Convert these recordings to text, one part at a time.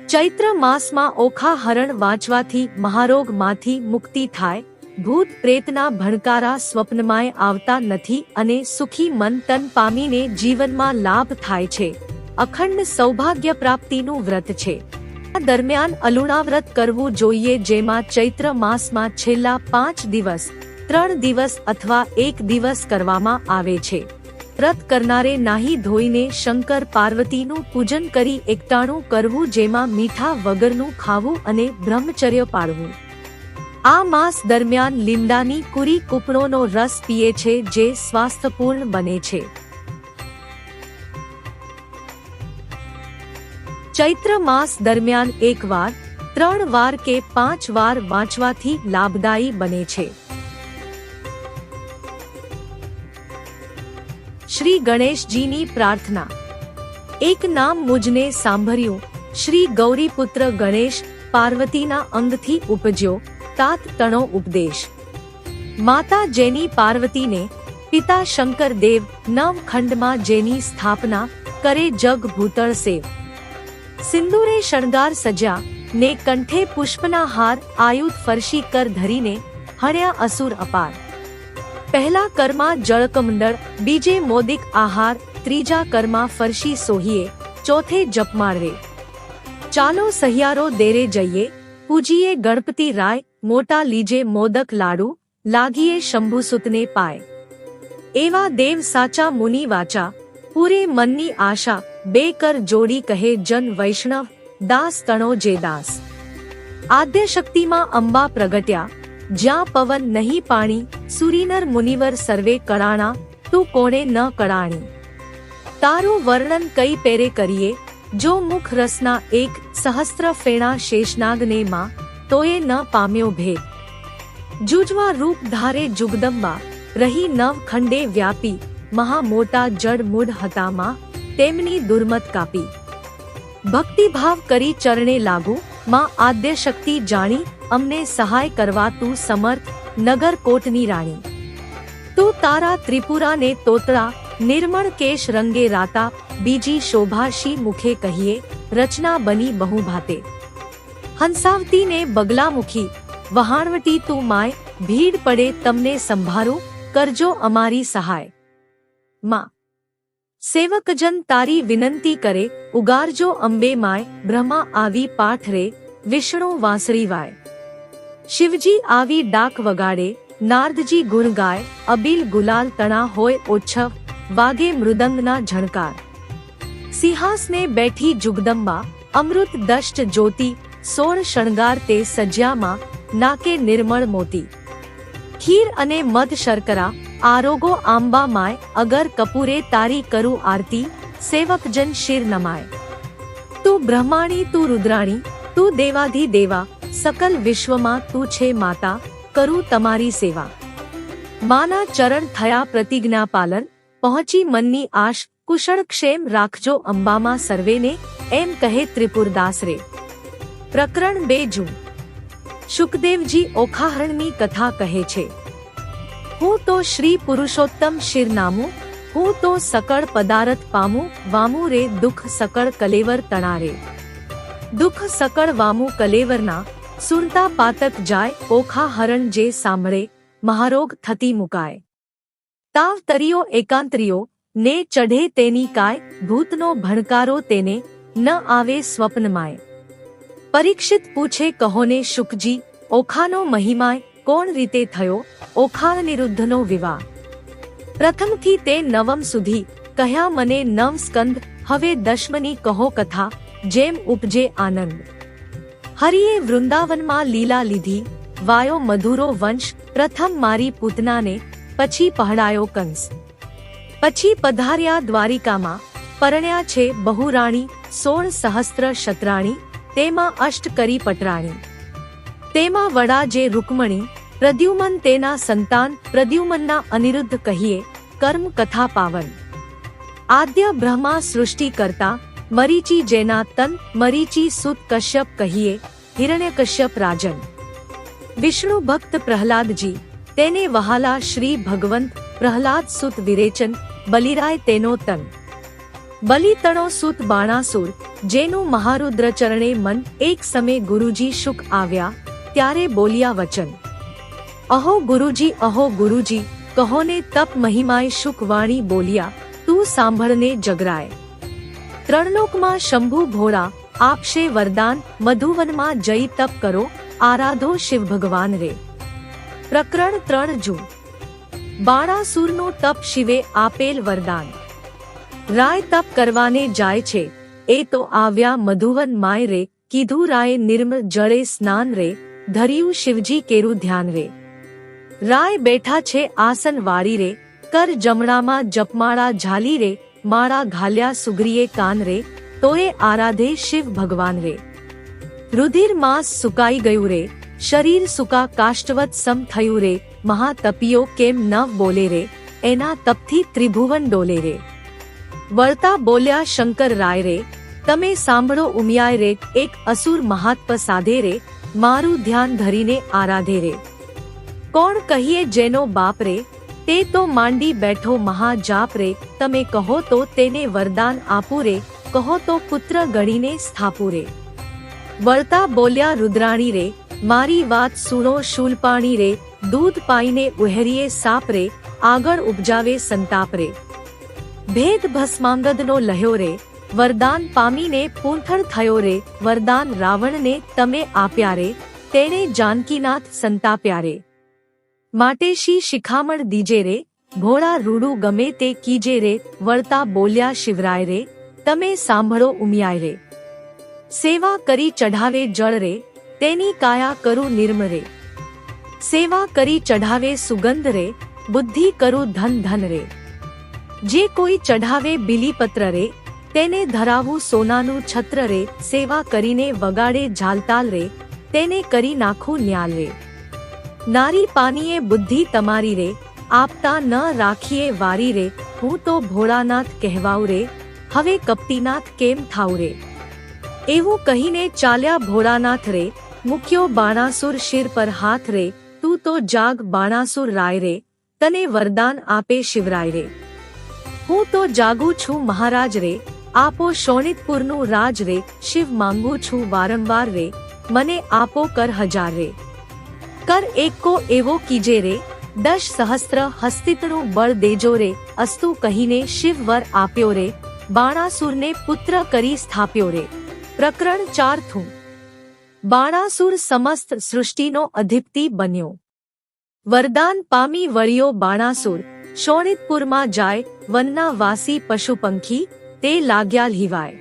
ચૈત્ર માસમાં ઓખા હરણ વાંચવાથી મહારોગમાંથી મુક્તિ થાય, ભૂત પ્રેતના ભણકારા સ્વપ્નમાંય આવતા નથી અને સુખી મન તન પામીને જીવનમાં લાભ થાય છે. અખંડ સૌભાગ્ય પ્રાપ્તિનું વ્રત છે. આ દરમિયાન અલુણા વ્રત કરવું જોઈએ, જેમાં ચૈત્ર માસમાં છેલ્લા 5 દિવસ, 3 દિવસ અથવા 1 દિવસ કરવામાં આવે છે. વ્રત કરનારે નાહી ધોઈને શંકર પાર્વતીનું પૂજન કરી એકટાણું કરવું, જેમાં મીઠા વગરનું ખાવું અને બ્રહ્મચર્ય પાળવું. આ માસ દરમિયાન લીમડાની કુરી કૂપણોનો રસ પીએ છે, જે સ્વાસ્થ્યપૂર્ણ બને છે. ચૈત્ર માસ દરમિયાન 1 વાર, 3 વાર કે 5 વાર વાંચવાથી લાભદાયી બને છે. શ્રી ગણેશજીની પ્રાર્થના. એક નામ મુજને સાંભળ્યું, શ્રી ગૌરીપુત્ર ગણેશ, પાર્વતીના અંગથી ઉપજ્યો, તાત તણો ઉપદેશ. માતા જેની પાર્વતીને, પિતા શંકર દેવ, 9 ખંડમાં જેની સ્થાપના, કરે જગ ભૂતળ સેવ. સિંદૂરે શણગાર સજ્યા, ને કંઠે પુષ્પના હાર, આયુધ ફરશી કર ધરીને, હણ્યા અસુર અપાર. પહેલા કરમાં જળકમંડળ, બીજે મોદિક આહાર, ત્રીજા કરમાં ફરશી સોહીએ, ચોથે જપમાળવે. ચાલો સહિયારો દેરે જઈએ, પૂજીએ ગણપતિ રાય, મોટા લીજે મોદક લાડુ, લાગીએ શંભુસુતને પાય. એવા દેવ સાચા મુનિ વાચા, પૂરે મનની આશા, બે કર જોડી કહે જન વૈષ્ણવ, દાસ તણો જે દાસ. આદ્ય શક્તિમાં અંબા પ્રગટ્યા, જ્યાં પવન નહીં પાણી, સુરીનર મુનિવર સર્વે કળાણા, તું કોણે ન કળાણી. તારું વર્ણન કઈ પેરે કરીએ, જો મુખ રસના એક સહસ્ત્ર ફેણા શેષનાગને માં, તોય ન પામ્યો ભેદ. જુજવા રૂપ ધારે જુગદંબા, રહી 9 ખંડે વ્યાપી, મહા મોટા જડ મૂઢ હતા માં, તેમની દુર્મત કાપી. ભક્તિભાવ કરી ચરણે લાગુ, માં આદ્ય શક્તિ જાણી, અમને સહાય કરવા તું સમર્થ, નગર કોટની રાણી. તું તારા ત્રિપુરાને તોતળા, નિર્મળ કેશ રંગે રાતા, બીજી શોભાશી મુખે કહીએ, રચના બની બહુ ભાતે. હંસાવતીને બગલામુખી, વહાણવટી તું માય, ભીડ પડે તમને સંભારું, કરજો અમારી સહાય. માં સેવકજન તારી વિનંતી કરે, ઉગારજો અંબે માય, બ્રહ્મા આવી પાઠ રે, વિષ્ણુ વાંસળી વાય. શિવજી આવી ડાક વગાડે, નારદજી ગુણ ગાય, અબીલ ગુલાલ તણા હોય ઓછવ, વાગે મૃદંગના ઝણકાર. સિંહાસને બેઠી જુગદંબા, અમૃત દષ્ટ જ્યોતિ, 16 શણગાર તે સજ્યામાં, નાકે નિર્મળ મોતી. ખીર અને મધ શર્કરા, આરોગો આંબા માય, અગર કપૂરે તારી કરું આરતી, સેવકજન શિર નમાય. તું બ્રહ્માણી તું રુદ્રાણી, તું દેવાધિ દેવા, સકલ વિશ્વમાં તું છે માતા, કરું તમારી સેવા. માના ચરણ થયા પ્રતિજ્ઞા પાલન, પહોંચી મનની આશ, કુશળ ક્ષેમ રાખજો અંબામાં સર્વેને, એમ કહે ત્રિપુરદાસ રે. પ્રકરણ 2 જૂન. શુકદેવજી ઓખાહરણની કથા કહે છે. હું તો શ્રી પુરુષોત્તમ શિરનામું, હું તો સકળ પદારથ પામું, વામું રે દુઃખ સકળ કલેવર તણારે. દુઃખ સકળ વામું કલેવરના, સુરતા પાતક જાય, ઓખા હરણ જે સાંભળે, મહારોગ થતી મુકાય. તાવ તરિયો એકાંતરિયો, ને ચઢે તેની કાય, ભૂતનો ભણકારો તેને, ન આવે સ્વપ્નમાય. પરીક્ષિત પૂછે કહોને શુકજી, ઓખાનો મહિમાય, કોણ રીતે થયો, ઓખા અનિરુદ્ધનો વિવાહ. પ્રથમથી તે 9મ સુધી, કહ્યા મને 9 સ્કંદ, હવે 10મની કહો કથા, જેમ ઉપજે આનંદ. હરિએ વૃંદાવનમાં લીલા લીધી, વાયો મધુરો વંશ, પ્રથમ મારી પૂતનાને, પછી પહડાયો કંસ. પછી પધાર્યા દ્વારિકામાં, પરણ્યા છે બહુરાણી, 16 સહસ્ત્ર શતરાણી, તેમાં અષ્ટ કરી પટરાણી. તેમાં વડા જે રૂકમણી, પ્રદ્યુમન તેના સંતાન, પ્રદ્યુમનના અનિરુદ્ધ કહીએ, કર્મ કથા પાવન. આદ્ય બ્રહ્મા સૃષ્ટિ કરતા, મરીચી જેના તન, મરીચી સુત કશ્યપ કહીએ, હિરણ્યકશ્યપ રાજન. વિષ્ણુ ભક્ત પ્રહલાદજી, તેને વહાલા શ્રી ભગવંત, પ્રહલાદ સુત વિરેચન, બલિરાય તેનો તન. બલિ તણો સૂત બાણાસુર, જેનું મહારુદ્ર ચરણે મન. એક સમય ગુરુજી શુક આવ્યા, ત્યારે બોલ્યા વચન. અહો ગુરુજી, કહોને તપ મહિમાય. શુક વાણી બોલ્યા, તું સાંભળને જગરાય. ત્રણલોકમાં શંભુ ભોળા, આપશે વરદાન. મધુવનમાં જઈ તપ કરો, આરાધો શિવ ભગવાન રે. પ્રકરણ 3 જૂ. બાણાસુરનું તપ શિવે આપેલ વરદાન. રાય તપ કરવાને જાય છે, એ તો આવ્યા મધુવન માય રે. કીધું રાય નિર્મળ જળે સ્નાન રે, ધર્યું શિવજી કેરું ધ્યાન રે. રાય બેઠા છે આસન વાળી રે, કર જમણામાં જપમાળા ઝાલી રે. માળા ઘાલ્યા સુગ્રીએ કાન રે, તોએ આરાધે શિવ ભગવાન રે. રુધિર માંસ સુકાઈ ગયું રે, શરીર સુકા કાષ્ટવત સમ થયું રે. મહાતપીઓ કેમ ન બોલે રે, એના તપથી ત્રિભુવન ડોલે રે. વળતા બોલ્યા શંકર રાય રે, તમે સાંભળો ઉમિયાય રે. એક અસુર મહાત્પ સાધે રે, મારું ધ્યાન ધરીને આરાધે રે. કોણ કહીએ જેનો બાપ રે, તે તો માંડી બેઠો મહાજાપ રે. તમે કહો તો તેને વરદાન આપું રે, કહો તો પુત્ર ગણીને સ્થાપું રે. વળતા બોલ્યા રુદ્રાણી રે, મારી વાત સુણો શૂલપાણી રે. દૂધ પાઈને ઉહેરીએ સાપ રે, આગળ ઉપજાવે સંતાપ રે. ભેદ ભસ્માંગદનો લહ્યો રે, વરદાન પામીને પૂંઠળ થયો રે. વરદાન રાવણને તમે આપ્યા રે, તેણે જાનકીનાથ સંતાપ્યા રે. માટે શી શિખામણ દીજે રે, ભોળા રૂડું ગમે તે કીજે રે. વળતા બોલ્યા શિવરાય રે, તમે સાંભળો ઉમિયાય રે. સેવા કરી ચઢાવે જળ રે, તેની કાયા કરું નિર્મળ રે. સેવા કરી ચઢાવે સુગંધ રે, બુદ્ધિ કરું ધન ધન રે. જે કોઈ ચઢાવે બીલીપત્ર રે, તેને ધરાવું સોનાનું છત્ર રે. સેવા કરીને વગાડે ઝાલતાલ રે, તેને કરી નાખું ન્યાલ રે. નારી પાનીએ બુદ્ધિ તમારી રે, આપતા ન રાખીએ વારી રે. હું તો ભોળાનાથ કહેવાઉં રે, હવે કપટીનાથ કેમ થાઉં રે. એવું કહીને ચાલ્યા ભોળાનાથ રે, મૂક્યો બાણાસુર શિર પર હાથ રે. તું તો જાગ બાણાસુર રાય રે, તને વરદાન આપે શિવરાય રે. હું તો જાગું છું મહારાજ રે, આપો શોણિતપુરનું રાજ રે. શિવ માંગુ છું વારંવાર રે, મને આપો કર હજાર રે. કર એકો એવો કીજે રે, 10 સહસ્ત્ર હસ્તિતનું બળ દેજો રે. અસ્તુ કહીને શિવ વર આપ્યો રે, બાણાસુરને પુત્ર કરી સ્થાપ્યો રે. પ્રકરણ 4 બાણાસુર સમસ્ત સૃષ્ટિનો અધિપતિ બન્યો. વરદાન પામી વળ્યો બાણાસુર, શોણિતપુરમાં જાય. વનના વાસી પશુ પંખી તે લાગ્યા લીવાય.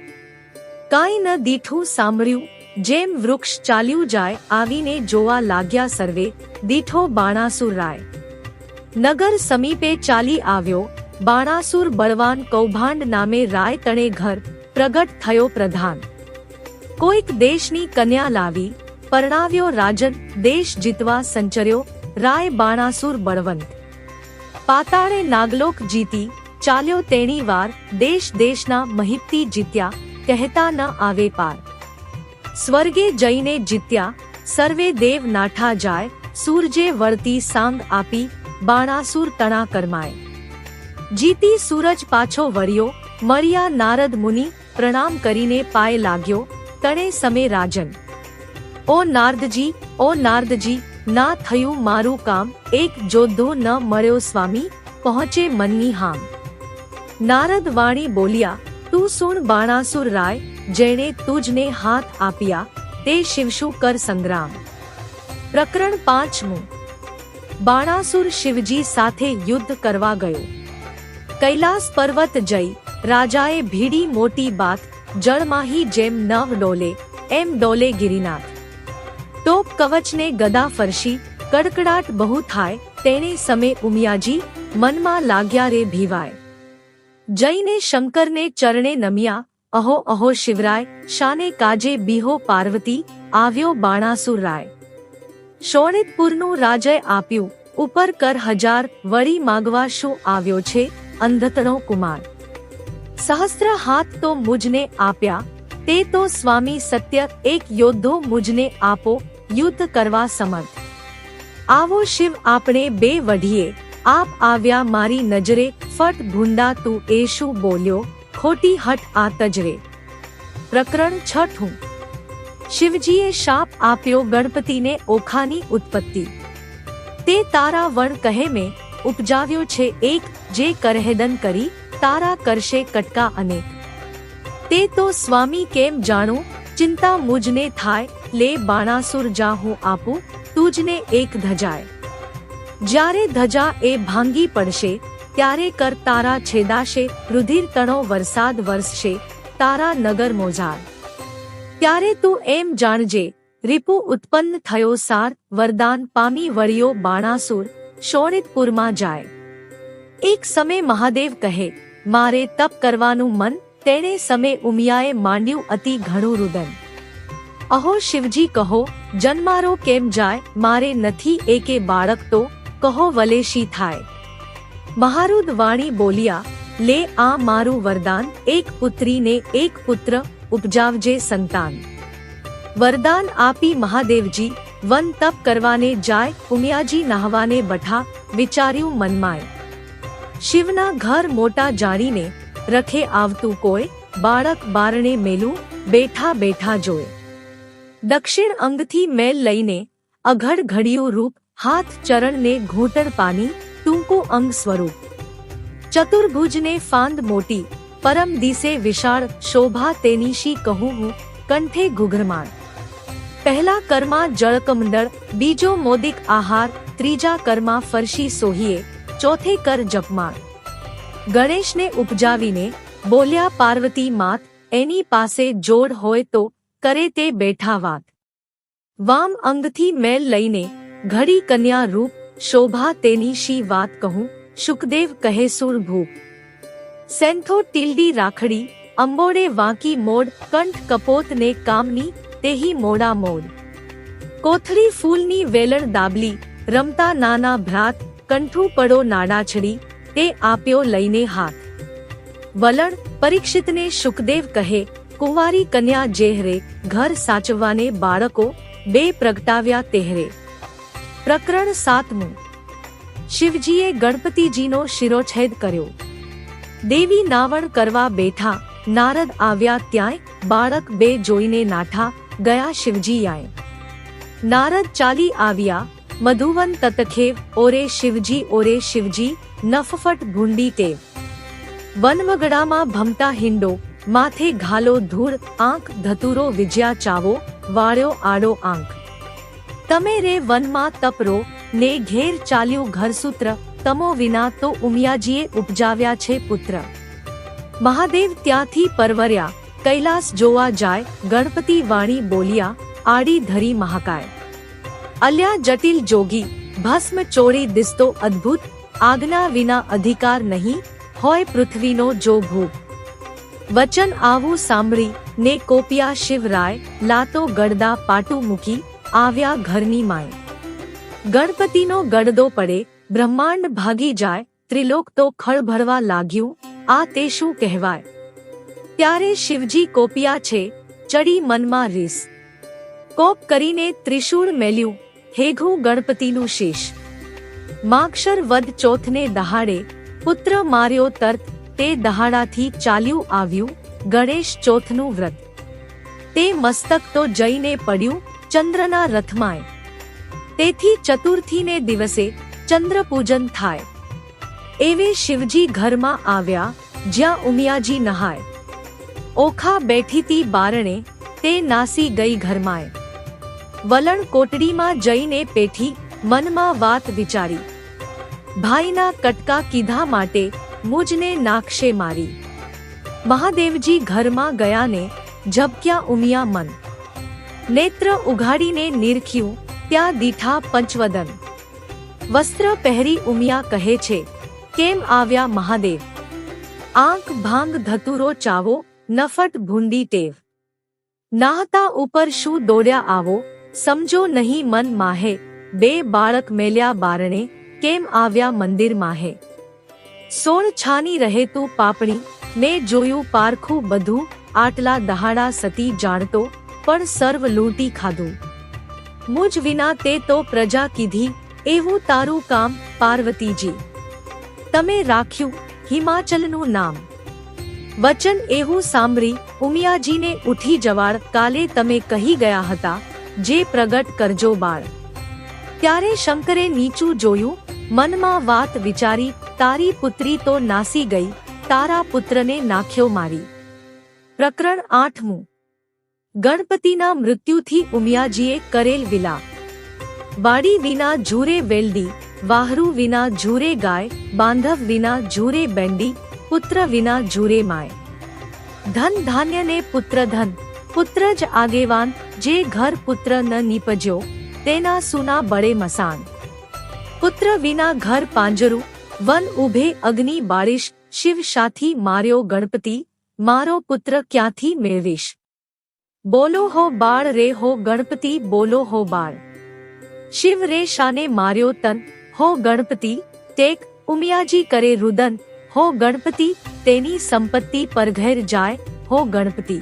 કાંઈ ન દીઠું સાંભળ્યું, જેમ વૃક્ષ ચાલ્યું જાય. આવીને જોવા લાગ્યા સર્વે, દીઠો બાણાસુર રાય. નગર સમીપે ચાલી આવ્યો, બાણાસુર બળવાન. કૌભાંડ નામે રાય તણે ઘર, પ્રગટ થયો પ્રધાન. કોઈક દેશની કન્યા લાવી, પરણાવ્યો રાજન. દેશ જીતવા સંચર્યો, રાય બાણાસુર બળવંત. પાતાળે નાગલોક જીતી, ચાલ્યો તેણી વાર. દેશ દેશના મહિપતિ જીત્યા, કહેતા ન આવે પાર. સ્વર્ગે જઈને જીત્યા, સર્વે દેવ નાઠા જાય. સૂરજે વળતી સાંગ આપી, બાણાસુર તણા કરમાય. જીતી સૂરજ પાછો વળ્યો, મળ્યા નારદ મુનિ. પ્રણામ કરીને પાય લાગ્યો, તણે સમે રાજન. ઓ નારદજી, ના થયું મારું કામ. એક જોધો ન મળ્યો સ્વામી, પહોંચે મનની હામ. નારદ વાણી બોલ્યા, તું સુણ બાણાસુર રાય. જેણે તુજને હાથ આપ્યા, તે શિવશું કર સંગ્રામ. પ્રકરણ 5 બાણાસુર શિવજી સાથે યુદ્ધ કરવા ગયો. કૈલાસ પર્વત જઈ, રાજાએ ભીડી મોટી બાત. જળમાહી જેમ નવ ડોલે, એમ ડોલે ગિરિનાથ. ટોપ કવચને ગદા ફરશી, કડકડાટ બહુ થાય. તેણે સમે ઉમિયાજી, મનમાં લાગ્યા રે ભીવાય. જઈને શંકરને ચરણે નમ્યા, અહો અહો શિવરાય. શાને કાજે બીહો પાર્વતી, આવ્યો બાણાસુર રાય. શોણિતપુરનું રાજય આપ્યું, ઉપર કર હજાર. વળી માગવા શું આવ્યો છે, અંધતણો કુમાર. સહસ્ત્ર હાથ તો મુજને આપ્યા, તે તો સ્વામી સત્ય. એક યોદ્ધો મુજને આપો, યુદ્ધ કરવા સમર્થ. આવો શિવ આપણે બે વઢીએ, આપ આવ્યા મારી નજરે. ફટ ભૂંડા તું એ શું બોલ્યો, ખોટી હઠ આ તજરે. પ્રકરણ 6. શિવજીએ શાપ આપ્યો ગણપતિને ઓખાની ઉત્પત્તિ. તે તારા વણ કહે મેં ઉપજાવ્યો છે એક, જે કરહેદન કરી તારા કરશે કટકા અનેક. તે તો સ્વામી કેમ જાણું, ચિંતા મુજને થાય, લે બાણાસુર જા હું આપું તુજને એક ધજાય. જ્યારે ધજા એ ભાંગી પડશે ત્યારે કર તારા છેદાશે, રુધિર તણો વરસાદ વરસશે તારા નગર મોજાર. ત્યારે તું એમ જાણજે રીપુ ઉત્પન્ન થયો સાર, વરદાન પામી વળ્યો બાણાસુર શોણિતપુરમાં જાય. એક સમય મહાદેવ કહે મારે તપ કરવાનું મન, તેણે સમય ઉમિયાએ માંડ્યું અતિ ઘણું રુદન. અહો શિવજી કહો જન્મારો કેમ જાય, મારે નથી એકે બાળક તો કહો વલેશી થાય. મહારુદ વાણી બોલ્યા લે આ મારું વરદાન, એક પુત્રીને એક પુત્ર ઉપજાવજે સંતાન. વરદાન આપી મહાદેવજી વન તપ કરવાને જાય, ઉમિયાજી નહાવાને બઠા વિચાર્યું મનમાય. શિવના ઘર મોટા જાણીને રખે આવતું કોઈ, બાળક બારણે મેલું બેઠા બેઠા જોય. દક્ષિણ અંગથી મેલ લઈને અઘડ ઘડિયું રૂપ, હાથ ચરણને ઘૂંટણ પાની ટૂંકું અંગ સ્વરૂપ. ચતુર્ભુજને ફાંદ મોટી, પરમ દિશે વિશાળ શોભા તેની શી કહું હું, કંઠે ઘૂઘરમાળ. પહેલા કર્મા જળકમંડળ, બીજો મોદિક આહાર, ત્રીજા કર્મા ફરશી સોહીએ, ચોથે કર જપમાળ. ગણેશને ઉપજાવીને બોલ્યા પાર્વતી માત, એની પાસે જોડ હોય તો કરે તે બેઠા વાત. વામ અંગથી મેલ લઈને ઘડી કન્યા રૂપ, શોભા તેની શી વાત કહું, શુકદેવ કહે સુર ભૂપ. સેન્થો ટીલડી રાખડી, અંબોડે વાંકી મોડ, કંઠ કપોત ને કામની તેહી મોડા મોડ. કોથળી ફૂલની વેલણ દાબલી, રમતા નાના ભ્રાત, કંઠું પડો નાડાછડી, તે આપ્યો લઈને હાથ. વલણ પરીક્ષિતને શુકદેવ કહે કુંવારી કન્યા જેહરે, ઘર સાચવવાને બાળકો બે પ્રગટાવ્યા તેહરે. પ્રકરણ 7. શિવજીએ ગણપતિજીનો શિરોચ્છેદ કર્યો. દેવી નાવણ કરવા બેઠા, નારદ આવ્યા ત્યાંય, બાળક બે જોઈને નાઠા ગયા શિવજી આય. નારદ ચાલી આવ્યા મધુવન તતખેવ, ઓરે શિવજી નફફટ ભૂંડી ટેવ. વનવગડામાં ભમતા હિંડો, માથે ઘાલો ધૂળ, આંખ ધતુરો વિજ્યા ચાવો, વાળ્યો આડો આંખ. તમે રે વનમાં તપરો, ને ઘેર ચાલ્યું ઘરસૂત્ર, તમો વિના તો ઉમિયાજીએ ઉપજાવ્યા છે પુત્ર. મહાદેવ ત્યાંથી પરવર્યા, કૈલાસ જોવા જાય, ગણપતિ વાણી બોલ્યા આડી ધરી મહાકાય. અલ્યા જટિલ જોગી, ભસ્મ ચોળી દિસતો અદ્ભુત, આજ્ઞા વિના અધિકાર નહીં હોય પૃથ્વીનો જો ભૂપ. વચન આવું સાંભળી ને કોપિયા શિવરાય, લાતો ગડદા પાટું મૂકી આવ્યા ઘરની માય. ગણપતિનો ગડદો પડે, બ્રહ્માંડ ભાગી જાય, ત્રિલોક તો ખળભળવા લાગ્યું, આ તે શું કહેવાય. ત્યારે શિવજી કોપિયા છે, ચડી મનમાં રીસ. કોપ કરીને ત્રિશૂળ મેલ્યું, હેઘું ગણપતિનું શીશ. માગશર વદ ચોથને દહાડે, પુત્ર માર્યો તર્ત, તે દહાડાથી ચાલ્યું આવ્યું ગણેશ ચોથનું વ્રત. તે મસ્તક તો જઈને પડ્યું ચંદ્રના રથમાંય. તેથી ચતુર્થીને દિવસે ચંદ્ર પૂજન થાય. એવે શિવજી ઘરમાં આવ્યા જ્યાં ઉમિયાજી નહાય. ઓખા બેઠીતી બારણે, તે નાસી ગઈ ઘરમાંય. વલણ કોટડીમાં જઈને પેઠી, મનમાં વાત વિચારી. ભાઈના કટકા કીધા માટે મુજને નાખશે મારી. મહાદેવજી ઘરમાં ગયાને ઝબક્યા ઉમિયા મન. નેત્ર ઉઘાડીને નિરખ્યું, ત્યાં દીઠા પંચવદન. વસ્ત્ર પહેરી ઉમિયા કહે છે કેમ આવ્યા મહાદેવ. આંખ ભાંગ ધતુરો ચાવો, નફટ ભૂંડી ટેવ. નાહતા ઉપર શું દોડ્યા આવો, સમજો નહીં મન માહે. બે બાળક મેલ્યા બારણે, કેમ આવ્યા મંદિર માહે. સોળ છાની રહે તું પાપણી, મેં જોયું પારખું બધું, આટલા દહાડા સતી જાણતો, પણ સર્વ લૂંટી ખાધું. મુજ વિના તે તો પ્રજા કીધી, એવું તારું કામ પાર્વતીજી. તમે રાખ્યું હિમાચલનું નામ. વચન એવું સાંભળી ઉમિયાજીને ઉઠી જવાળ કાલે તમે કહી ગયા હતા જે પ્રગટ કરજો બાળ. ત્યારે શંકરે નીચું જોયું, મનમાં વાત વિચારી, તારી પુત્રી તો નાસી ગઈ, તારા પુત્રને નાખ્યો મારી. પ્રકરણ 8મું. ગણપતિના મૃત્યુથી ઉમિયાજીએ કરેલ વિલાપ. વાડી વિના ઝૂરે વેલડી, વાહરું વિના ઝૂરે ગાય, બાંધવ વિના ઝૂરે બેંડી, પુત્ર વિના ઝૂરે માય. ધન ધાન્ય ને પુત્ર ધન, પુત્ર જ આગેવાન, જે ઘર પુત્ર ન નીપજ્યો, તેના સુના બળે મસાન. પુત્ર વિના ઘર પાંજરું, વન ઉભે અગ્નિ બાળીશ, શિવ સાથી માર્યો ગણપતિ, મારો પુત્ર ક્યાંથી મેળવીશ. બોલો હો બાળ રે હો ગણપતિ, બોલો હો બાળ. શિવ રે શાને માર્યો તન, હો ગણપતિ, ટેક ઉમિયાજી કરે રુદન, હો ગણપતિ, તેની સંપત્તિ પરઘેર જાય, હો ગણપતિ.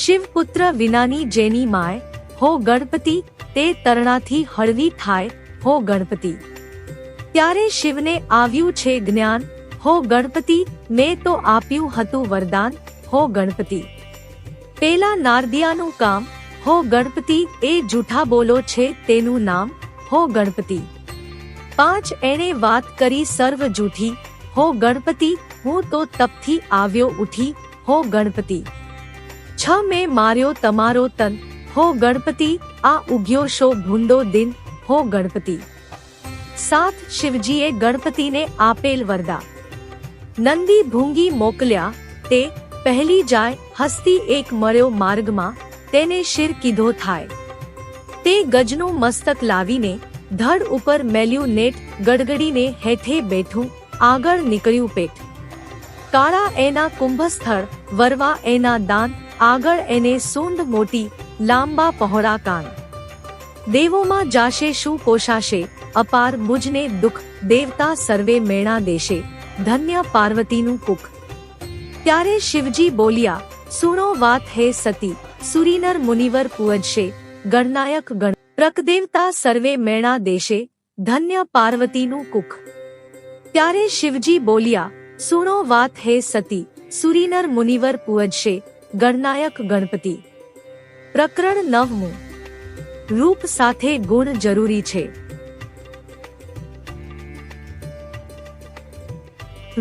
શિવ પુત્ર વિનાની જેની માય, હો ગણપતિ, તે તરણાથી હળવી થાય, હો ગણપતિ. ત્યારે શિવને આવ્યું છે જ્ઞાન, હો ગણપતિ, મેં તો આપ્યું હતું વરદાન, હો ગણપતિ. પેલા નારદિયાનું કામ, હો ગણપતિ, એ જૂઠા બોલો છે તેનું નામ, હો ગણપતિ. 5 એણે વાત કરી સર્વ જૂઠી, હો ગણપતિ, હું તો તપથી આવ્યો ઉઠી, હો ગણપતિ. 6 મેં માર્યો તમારો તન, હો ગણપતિ, આ ઉગ્યો શો ભૂંડો દિન, હો ગણપતિ. 7 શિવજીએ ગણપતિને આપેલ વરદા. નંદી ભૂંગી મોકલ્યા, તે પહેલી જાય, હસ્તી એક મળ્યો માર્ગમાં, તેને શિર કીધો થાય. તે ગજનું મસ્તક લાવીને, ધડ ઉપર મેલ્યું નેટ, ગડગડીને હેઠે બેઠું, આગળ નીકળ્યું પેટ. કાળા એના કુંભસ્થળ, વરવા એના દાંત, આગળ એને સૂંઢ મોટી, લાંબા પહોળા કાન. દેવોમાં જાશે શું પોષાશે, અપાર મુજને દુઃખ, દેવતા સર્વે મેણા દેશે, ધન્ય પાર્વતીનું કુખ. ત્યારે શિવજી બોલ્યા, સુણો વાત હે સતી, સુરીનર મુનિવર પૂજશે, ગણનાયક ગણ પ્રકદેવતા સર્વે મેણા દેશે, ધન્ય પાર્વતીનું કુખ. ત્યારે શિવજી બોલ્યા, સુણો વાત હે સતી, સુરીનર મુનિવર પૂજશે, ગણનાયક ગણપતિ. પ્રકરણ 9મું. રૂપ સાથે ગુણ જરૂરી છે.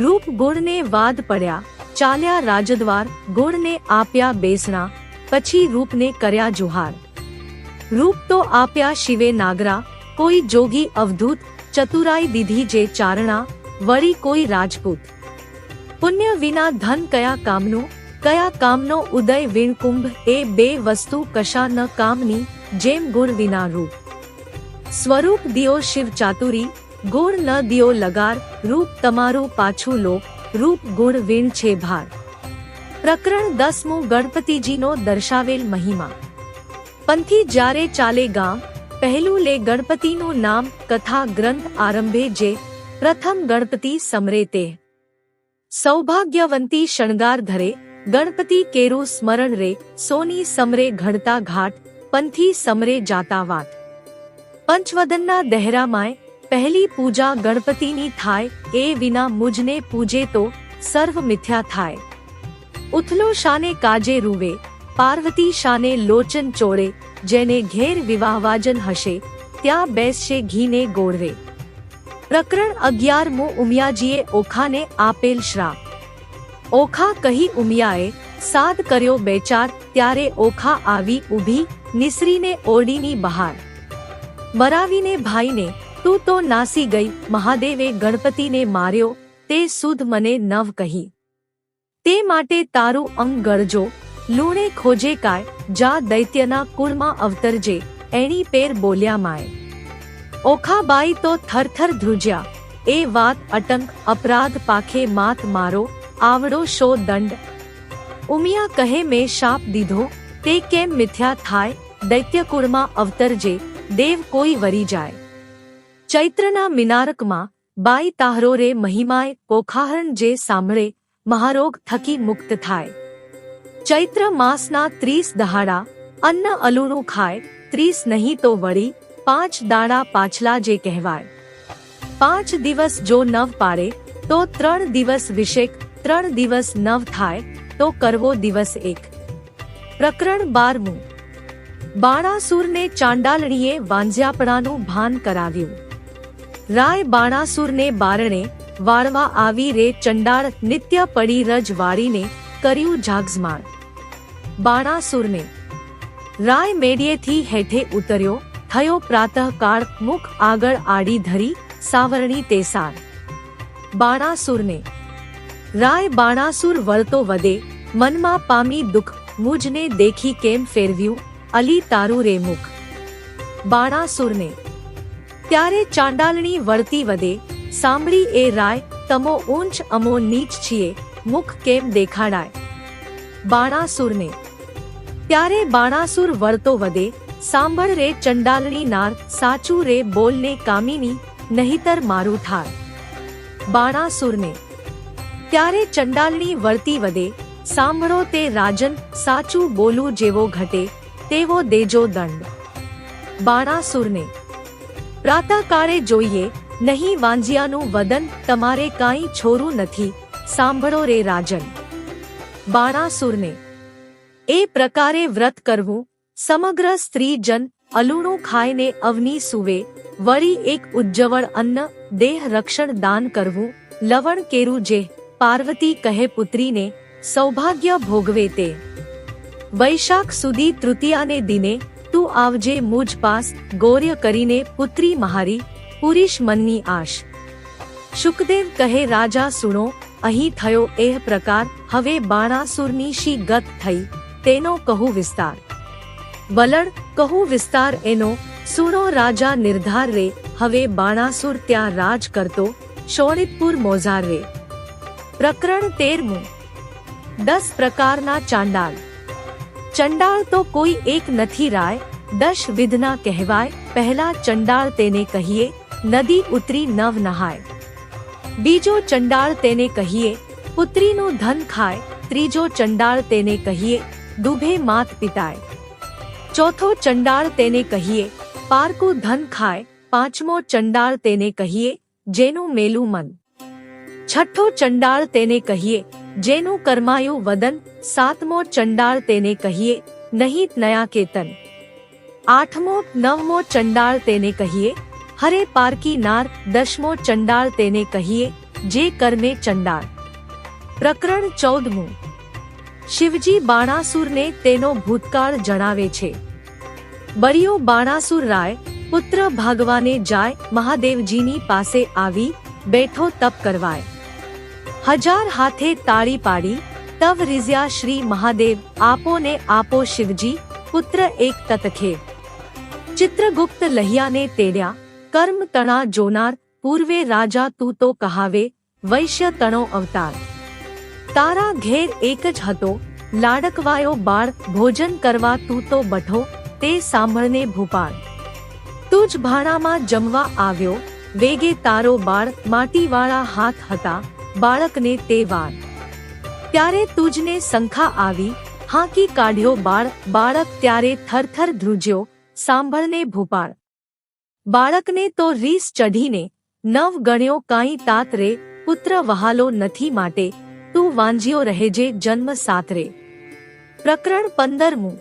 રૂપ ગુણને વાદ પડ્યા, ચાલ્યા રાજદ્વાર, ગુણને આપ્યા બેસણા, પછી રૂપને કર્યા જુહાર. રૂપ તો આપ્યા શિવે નાગરા, કોઈ જોગી અવધૂત, ચતુરાઈ દીધી જે ચારણા, વળી કોઈ રાજપૂત. પુણ્ય વિના ધન કયા કામનું, કયા કામનો ઉદય વીણકુંભ, એ બે વસ્તુ કશા ન કામની, જેમ ગુણ વિના રૂપ. સ્વરૂપ દિયો શિવ ચાતુરી, ગુણ ન દિયો લગાર, રૂપ તમારું પાછું લો, રૂપ ગુણ વીણ છે ભાર. પ્રકરણ 10મું. ગણપતિજીનો દર્શાવેલ મહિમા. પંથી જ્યારે ચાલે ગામ, પહેલું લે ગણપતિનું નામ, કથા ગ્રંથ આરંભે જે, પ્રથમ ગણપતિ સમરે તે. સૌભાગ્યવંતી શણગાર ધરે, ગણપતિ કેરું સ્મરણ રે, સોની સમરે ઘડતા ઘાટ, પંથી સમરે જાતા વાટ. પંચવદનના દહેરામાય, પહેલી પૂજા ગણપતિની થાય, એ વિના મુજને પૂજે તો સર્વ મિથ્યા થાય. ઉથલો શાને કાજે રૂવે, પાર્વતી શાને લોચન ચોળે, જેને ઘેર વિવાહવાજન હશે, ત્યાં બેસશે ઘીને ગોળવે. પ્રકરણ 11મું. ઉમિયાજીએ ઓખાને આપેલ શ્રાપ. ઓખા કહી ઉમિયાએ સાદ કર્યો બેચાર, ત્યારે ઓખા આવી ઊભી, નિસરીને ઓરડીની બહાર. મરાવીને ભાઈને, તું તો નાસી ગઈ, મહાદેવે ગણપતિને માર્યો, તે સુધ મને નવ કહી. તે માટે તારું અંગ ગળજો, લૂણે ખોજે કાય, જા દૈત્યના કુળમાં અવતરજે, એણી પેર બોલ્યા માય. ઓખાબાઈ તો થરથર ધ્રુજ્યા, એ વાત અટંક, અપરાધ પાખે માથ મારો, આવડો શો દંડ. ઉમિયા કહે મેં શાપ દીધો, તે કેમ મિથ્યા થાય, દૈત્યકુળમાં અવતરજે, દેવ કોઈ વરી જાય. ચૈત્રના મિનારકમાં, બાઈ તાહરો રે મહિમાય, પોખાહરણ જે સાંભળે, મહારોગ થકી મુક્ત થાય. ચૈત્ર માસના 30 દહાડા, અન્ન અલુણું ખાય, 30 નહીં તો વળી 5 દાડા પાછલા જે કહેવાય. 5 દિવસ જો નવ પાડે, તો 3 દિવસ વિષેક, 3 દિવસ 9 થાય તો કરવો દિવસ 1। પ્રકરણ 12મું। બાણાસુરને ચાંડાલણીએ વાંઝ્યાપણાનું ભાન કરાવ્યું। રાય બાણાસુરને બારણે વાળવા આવી રે ચંડાળ નિત્ય પડી રજ વાળીને કર્યું જાગઝમાળ। બાણાસુરને રાય મેડીએથી હેઠે ઉતર્યો થયો પ્રાતઃકાળ મુખ આગળ આડી ધરી સાવરણી તેસાર। બાણાસુરને રાય બાણાસુર વળતો વધે મનમાં પામી દુઃખ મુજને દેખી કેમ ફેરવ્યું અલી તારું રે મુખ। બાણાસુરને ત્યારે ચાંડાલણી વળતી વધે સાંભળી એ રાય તમો ઊંચ અમો નીચ છીએ મુખ કેમ દેખાડાય। બાણાસુરને ત્યારે બાણાસુર વળતો વધે સાંભળ રે ચંડાલણી નાર સાચું રે બોલને કામિની નહીતર મારું થાળ। બાણાસુરને ત્યારે ચંડાલણી વળતી વધે સાંભળો તે રાજન સાચું બોલું જેવો ઘટે તેવો દેજો દંડ। બાણાસુરને પ્રાતઃકાળે જોઈએ નહીં વાંઝિયાનું વદન તમારે કાંઈ છોરું નથી સાંભળો રે રાજન। બાણાસુરને એ પ્રકારે વ્રત કરવું સમગ્ર સ્ત્રીજન અલુણું ખાઈને અવની સુવે વળી એક ઉજ્જવળ અન્ન દેહ રક્ષણ દાન કરવું લવણ કેરું જે પાર્વતી કહે પુત્રીને સૌભાગ્ય ભોગવે તે। વૈશાખ સુધી તૃતીયાને દિને તું આવજે મુજ પાસ ગૌર્ય કરીને પુત્રી મહારી પુરીશ મનની આશ। શુકદેવ કહે રાજા સુણો અહીં થયો એ પ્રકાર હવે બાણાસુરની શી ગત થઈ તેનો કહું વિસ્તાર। વલણ કહું વિસ્તાર એનો સુણો રાજા નિર્ધાર રે હવે બાણાસુર ત્યાં રાજ કરતો શોણિતપુર મોઝાર રે। પ્રકરણ 13મું। 10 પ્રકારના ચાંડાળ। ચંડાળ તો કોઈ એક નથી રાય 10 વિધના કહેવાય। પહેલા ચંડાળ તેને કહીએ નદી ઉતરી નવ નહાય। બીજો ચંડાળ તેને કહીએ પુત્રીનું ધન ખાય। ત્રીજો ચંડાળ તેને કહીએ દુભે માત પિતાય। ચોથો ચંડાળ તેને કહીએ પારકું ધન ખાય। પાંચમો ચંડાળ તેને કહીએ જેનું મેલું મન। છઠ્ઠો ચંડાળ તેને કહીએ જેનું કર્માયું વદન। સાતમો ચંડાળ તેને કહીએ નહીં નયા કેતન। આઠમો નવમો ચંડાળ તેને કહીએ હરે પારકી નાર। દસમો ચંડાળ તેને કહીએ જે કર્મે ચંડાળ। પ્રકરણ 14મું। શિવજી બાણાસુરને તેનો ભૂતકાળ જણાવે છે। બળિયો બાણાસુર રાય પુત્ર ભાગવાને જાય મહાદેવજીની પાસે આવી બેઠો તપ કરવાય। 1000 હાથે તાળી પાડી તવ રીઝ્યા શ્રી મહાદેવ આપો ને આપો શિવજી પુત્ર એક તતખે। ચિત્રગુપ્ત લહિયાને તેડ્યા કર્મ તણા જોનાર પૂર્વે રાજા તું તો કહાવે વૈશ્ય તણો અવતાર। તારા ઘેર એક જ હતો લાડકવાયો બાળ ભોજન કરવા તું તો બઠો તે સાંભળને ભૂપાળ। તુજ ભાણામાં જમવા આવ્યો વેગે તારો બાળ માટીવાળા હાથ હતા બાળકને તે વાર। ત્યારે તુજને શંખા આવી હાંકી કાઢ્યો બાળ। બાળક ત્યારે થરથર ધ્રુજ્યો સાંભળને ભૂપાળ। બાળકને તો રીસ ચઢીને નવ ગણ્યો કાંઈ તાત રે પુત્ર વહાલો નથી માટે તું વાંઝ્યો રહેજે જન્મ સાત રે। પ્રકરણ 15મું।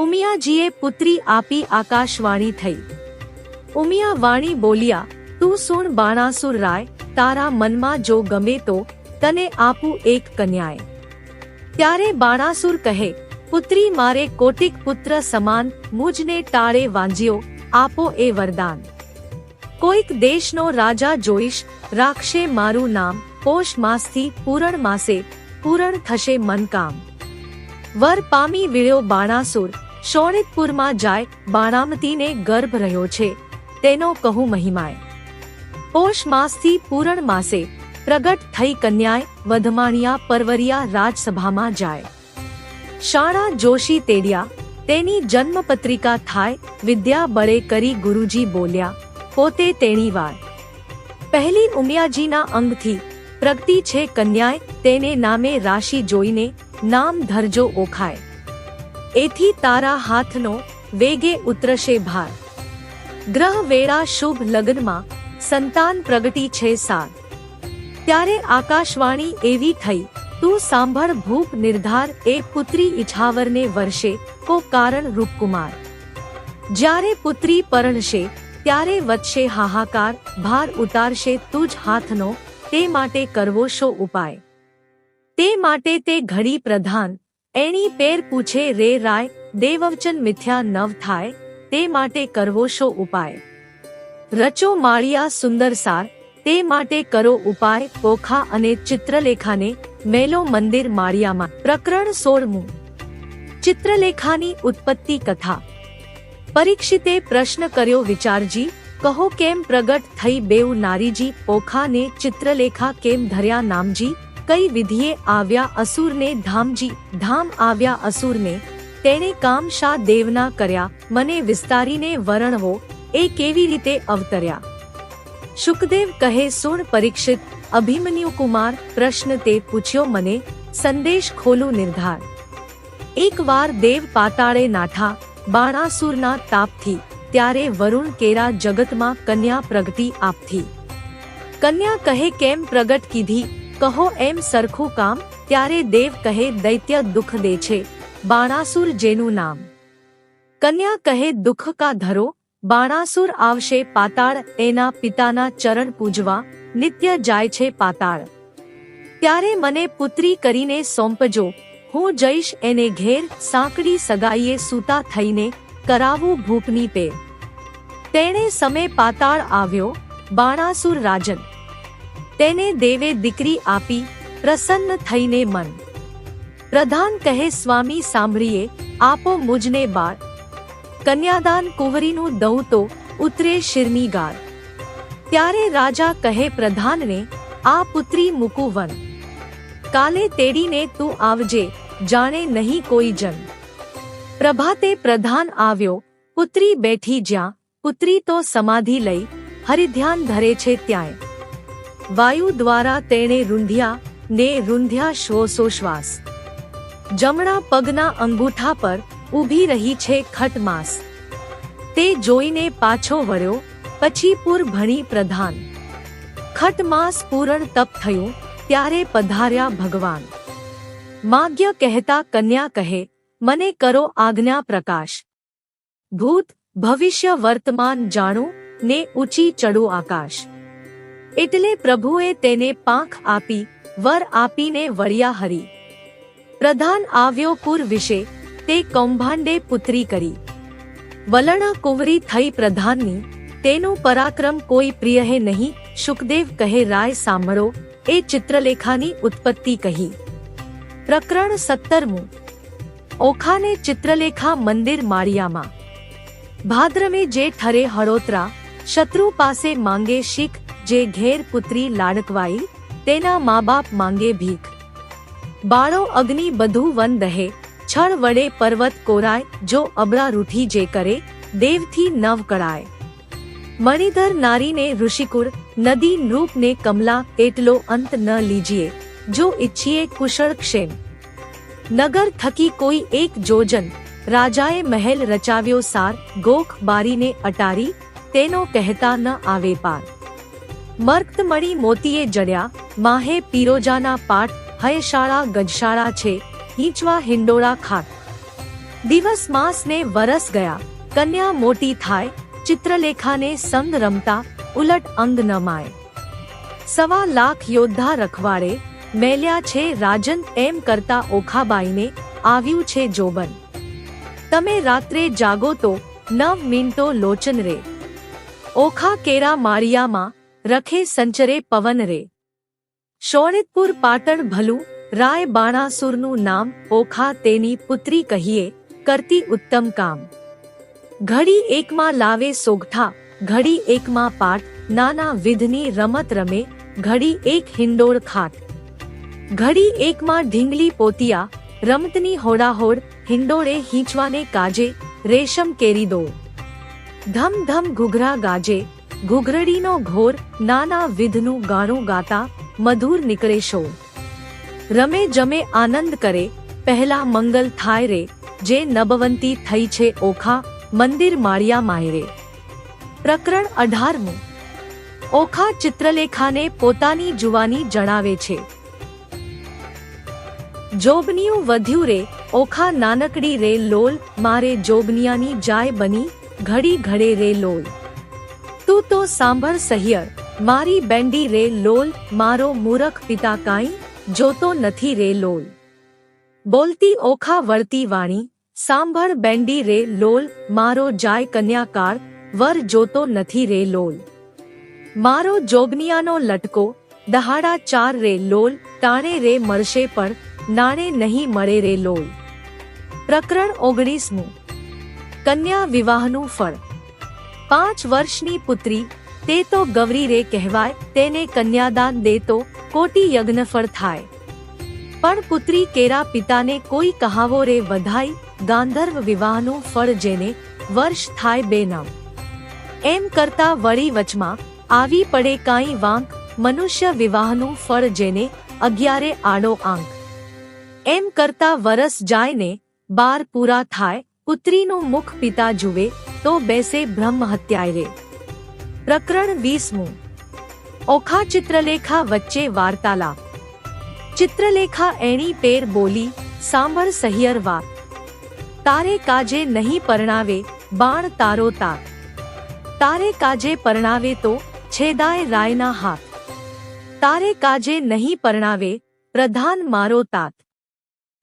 ઉમિયાજીએ પુત્રી આપી આકાશવાણી થઈ। ઉમિયા વાણી બોલ્યા તું સુણ બાણાસુર રાય તારા મનમાં જો ગમે તો તને આપું એક કન્યાએ। ત્યારે બાણાસુર કહે પુત્રી મારે કોટિક પુત્ર સમાન મુજને ટાળે વાંઝ્યો આપો એ વરદાન। કોઈક દેશનો રાજા જોઈશ રાખશે મારું નામ। પોષ માસથી પૂરણ માસે પૂરણ થશે મનકામ। વર પામી વિળ્યો બાણાસુર શોણિતપુરમાં જાય। બાણામતીને ગર્ભ રહ્યો છે તેનો કહું મહિમાય। પોષ માસથી પૂરણ માસે પ્રગટ થઈ કન્યાએ વધમાણિયા પરવરિયા રાજસભામાં જાય। શાણા જોશી તેડ્યા તેની જન્મપત્રિકા થાય। વિદ્યા બળે કરી ગુરુજી બોલ્યા પોતે તેણી વાર। પહેલી ઉમિયાજીના અંગથી પ્રગતિ છે કન્યાએ તેને નામે રાશિ જોઈને નામ ધરજો ઓખાય। એથી તારા હાથનો વેગે ઉતરશે ભાર। ગ્રહ વેળા શુભ લગ્નમાં સંતાન પ્રગટી છે સાર। ત્યારે આકાશવાણી એવી થઈ, તું સાંભળ ભૂપ નિર્ધાર, એ પુત્રી ઇછાવરને વર્ષે કો કારણ રૂપકુમાર. જ્યારે પુત્રી પરણશે ત્યારે વધશે હાહાકાર, ભાર ઉતારશે તુજ હાથનો, તે માટે કરવો શો ઉપાય. તે માટે તે ઘડી પ્રધાન એની પેર પૂછે રે રાય, દેવવચન મિથ્યા નવ થાય, તે માટે કરવો શો ઉપાય. રચો માળિયા સુંદર સાર, તે માટે કરો ઉપાય, પોખા અને ચિત્રલેખાને મેલો મંદિર માળિયામાં. પ્રકરણ 16મું. ચિત્રલેખાની ઉત્પત્તિ કથા. પરીક્ષિતે પ્રશ્ન કર્યો, વિચારજી, કહો કેમ પ્રગટ થઈ બેઉ નારીજી, પોખા ને ચિત્રલેખા કેમ ધર્યા નામજી. કઈ વિધિએ આવ્યા અસુરને ધામજી, ધામ આવ્યા અસુરને, તેણે કામ શા દેવના કર્યા, મને વિસ્તારીને વર્ણવો, એ કેવી રીતે અવતર્યા. શુકદેવ કહે, સુણ પરીક્ષિત, અભિમન્યુ કુમાર, પ્રશ્ન તે પૂછ્યો મને, સંદેશ ખોલું નિર્ધાર. એક વાર દેવ પાતાળે નાઠા બાણાસુરના તાપથી, ત્યારે વરુણ કેરા જગતમાં કન્યા પ્રગટી આપથી. કન્યા કહે, કેમ પ્રગટ કીધી, કહો એમ સરખું કામ. ત્યારે દેવ કહે, દૈત્ય દુઃખ દે છે, બાણાસુર જેનું નામ. કન્યા કહે, દુઃખ કા ધરો, બાણાસુર આવશે પાતાળ, એના પિતાના ચરણ પૂજવા નિત્ય જાય છે પાતાળ. ત્યારે મને પુત્રી કરીને સોંપજો, હું જઈશ એને ઘેર, સાંકડી સગાઈએ સૂતા થઈને કરાવું ભૂપની પેર. તેણે સમે પાતાળ આવ્યો બાણાસુર રાજન, તેને દેવે દીકરી આપી પ્રસન્ન થઈને મન. પ્રધાન કહે, સ્વામી સાંભળીએ, આપો મુજને બાળ, કન્યાદાન કુંવરીનું દઉં તો ઉતરે શિરની ગાળ. ત્યારે રાજા કહે પ્રધાનને, આ પુત્રી મૂકું વન, કાલે તેડીને તું આવજે, જાણે નહીં કોઈ જન. પ્રભાતે પ્રધાન આવ્યો, પુત્રી બેઠી જ્યાં, પુત્રી તો સમાધિ લઈ હરિધ્યાન ધરે છે ત્યાંય. વાયુ દ્વારા તેણે રૂંધ્યા ને રૂંધ્યા શ્વાસોશ્વાસ, જમણા પગના અંગૂઠા પર ઊભી રહી છે ખટમાસ. તે જોઈને પાછો વળ્યો, પછી પૂર ભણી પ્રધાન. ખટમાસ પૂરણ તપ થયું, ત્યારે પધાર્યા ભગવાન. માગ્ય કહેતા કન્યા કહે, મને કરો આજ્ઞા પ્રકાશ, ભૂત ભવિષ્ય વર્તમાન જાણું ને ઊંચી ચડું આકાશ. એટલે પ્રભુએ તેને પાંખ આપી, વર આપીને વળ્યા હરી. પ્રધાન આવ્યો પુર વિશે, તે કૌભાંડે પુત્રી કરી. વલણા કુંવરી થઈ પ્રધાનની, તેનું પરાક્રમ કોઈ પ્રિયહે નહીં. શુકદેવ કહે, રાય સાંભળો, એ ચિત્રલેખાની ઉત્પત્તિ કહી. પ્રકરણ 17મું. ઓખાને ચિત્રલેખા મંદિર માળિયામાં. ભાદ્રમે જે ઠરે હળોતરા, શત્રુ પાસે માંગે શીખ, જે ઘેર પુત્રી લાડકવાઈ, તેના મા બાપ માંગે ભીખ. બાળો અગ્નિ બધું વન દહે, છળ વડે પર્વત કોરાય, જો અબળા રૂઠી જે કરે, દેવથી નવ કળાય. મણિધર નારીને ઋષિકુળ, નદી નૃપને કમલા, એટલો અંત ન લીજીએ, જો ઈચ્છીએ કુશળ ક્ષેમ. નગર થકી કોઈ એક જોજન, રાજાએ મહેલ રચાવ્યો સાર, ગોખ બારીને અટારી, તેનો કહેતા ન આવે પાર. મર્કતમણી મોતીએ જડ્યા, માહે પીરોજાના પાટ, હયશાળા ગજશાળા છે, હીંચવા હિંડોળા ખાટ. દિવસ માસ ને વરસ ગયા, કન્યા મોટી થાય, ચિત્રલેખાને સંગ રમતા, ઉલટ અંગ ન માય. 1.25 લાખ યોદ્ધા રખવાડે, મેલ્યા છે રાજન, એમ કરતા ઓખાબાઈને આવ્યું છે જોબન. તમે રાત્રે જાગો તો 9 મિનિટો લોચન રે, ઓખા કેરા માળિયામાં રખે સંચરે પવન રે. શોણિતપુર પાટણ ભલું, રાય બાણાસુરનું નામ, ઓખા તેની પુત્રી કહીએ, કરતી ઉત્તમ કામ. ઘડી એકમાં લાવે સોગઠા, ઘડી એકમાં પાટ, નાના વિધની રમત રમે, ઘડી એક હિંડોળ ખાટ. ઘડી એકમાં ઢીંગલી પોતિયા, રમતની હોડાહોડ, હિંડોળે હીંચવાને કાજે, રેશમ કેરી દો. ધમ ધમ ઘૂઘરા ગાજે, ઘૂઘરડીનો ઘોર, નાના વિધનું ગાણું ગાતા, મધુર નીકળે શો. રમે જમે આનંદ કરે, પહેલા મંગલ થાય રે, જે નબવંતી થઈ છે ઓખા, મંદિર માળિયા માયરે. પ્રકરણ 18મું. ઓખા ચિત્રલેખાને પોતાની જુવાની જણાવે છે. જોબનિયું વધ્યું રે ઓખા નાનકડી રે લોલ, મારે જોબનિયાની જાય બની ઘડી ઘડે રે લોલ. તું તો સાંભળ સહિયર મારી બેંડી રે લોલ, મારો મૂરખ પિતા કાંઈ જોતો નથી રે લોલ. બોલતી ઓખા વળતી વાણી, સાંભળ બેંડી રે લોલ, મારો જાય કન્યાકાળ વર જોતો નથી રે લોલ. મારો જોબનિયાનો લટકો દહાડા 4 રે લોલ, ટાણે રે મળશે પણ નાણે નહીં મળે રે લોલ. પ્રકરણ 19મું. કન્યા વિવાહનું ફળ. 5 વર્ષની પુત્રી તે તો ગૌરી રે કહેવાય, તેને કન્યાદાન દે તો કોટી યજ્ઞફળ થાય. પણ પુત્રી કેરા પિતાને કોઈ કહાવો રે વધાઈ, ગાંધર્વ વિવાહનું ફળ જેને વર્ષ થાય 2 નવ. એમ કરતા વળી વચમાં આવી પડે કાંઈ વાંક, મનુષ્ય વિવાહનું ફળ જેને 11 આડો આંક. એમ કરતા વરસ જાય ને 12 પૂરા થાય, પુત્રીનું મુખ પિતા જુએ તો બેસે બ્રહ્મ હત્યાય રે. પ્રકરણ 20મું. ઓખા ચિત્રલેખા વચ્ચે વાર્તાલાપ. ચિત્રલેખા એણી પેર બોલી, સાંભળ સહિયર વાત. તારે કાજે નહીં પરણાવે બાણ તારો તાત, તારે કાજે પરણાવે તો છેદાય રાયના હાથ. તારે કાજે નહીં પરણાવે પ્રધાન મારો તાત.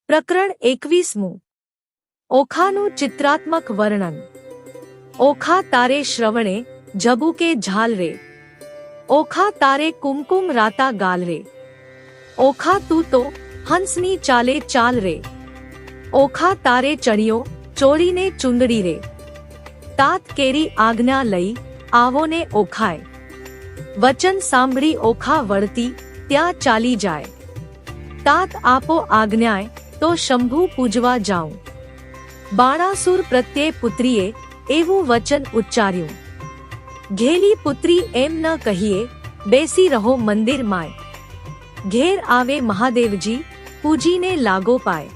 પ્રકરણ 21મું. ઓખાનું ચિત્રાત્મક વર્ણન. ઓખા તારે શ્રવણે જબુકે ઝાલ રે, ઓખા તારે કુમકુમ રાતા ગાલ રે. ઓખા તું તો હંસની ચાલે ચાલ રે, ઓખા તારે ચણિયો ચોળીને ચુંદડી રે. તાત કેરી આજ્ઞા લઈ આવો ને ઓખાય, વચન સાંભળી ઓખા વળતી ત્યાં ચાલી જાય. તાત આપો આજ્ઞાય તો શંભુ પૂજવા જાઉં. બાણાસુર પ્રત્યે પુત્રીએ એવું વચન ઉચ્ચાર્યું. ઘેલી પુત્રી એમ ન કહીએ, બેસી રહો મંદિર માય. ઘેર આવે મહાદેવજી પૂજીને લાગો પાય.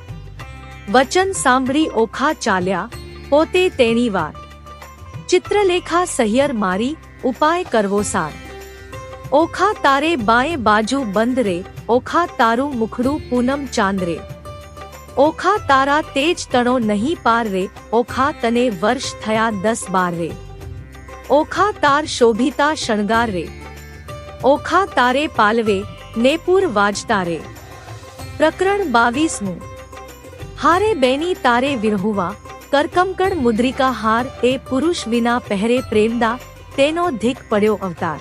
વચન સાંભળી ઓખા ચાલ્યા પોતે તેણી વાર. ચિત્રલેખા સહિયર મારી ઉપાય કરવો સાર. ઓખા તારે બાએ બાજુ બંધ રે, ઓખા તારું મુખડું પૂનમ ચાંદ રે. ઓખા તારા તેજ તણો નહીં પાર રે, ઓખા તને વર્ષ થયા 10-12 રે. ઓખા તાર શોભિતા શણગાર રે, ઓખા તારે પાલવે નેપુર વાજતા રે. પ્રકરણ 22મું. હારે બેની તારે વિરહુવા, કરકમકડ મુદ્રિકા હાર એ પુરુષ વિના પહેરે પ્રેમદા, તેનો ધીક પડ્યો અવતાર.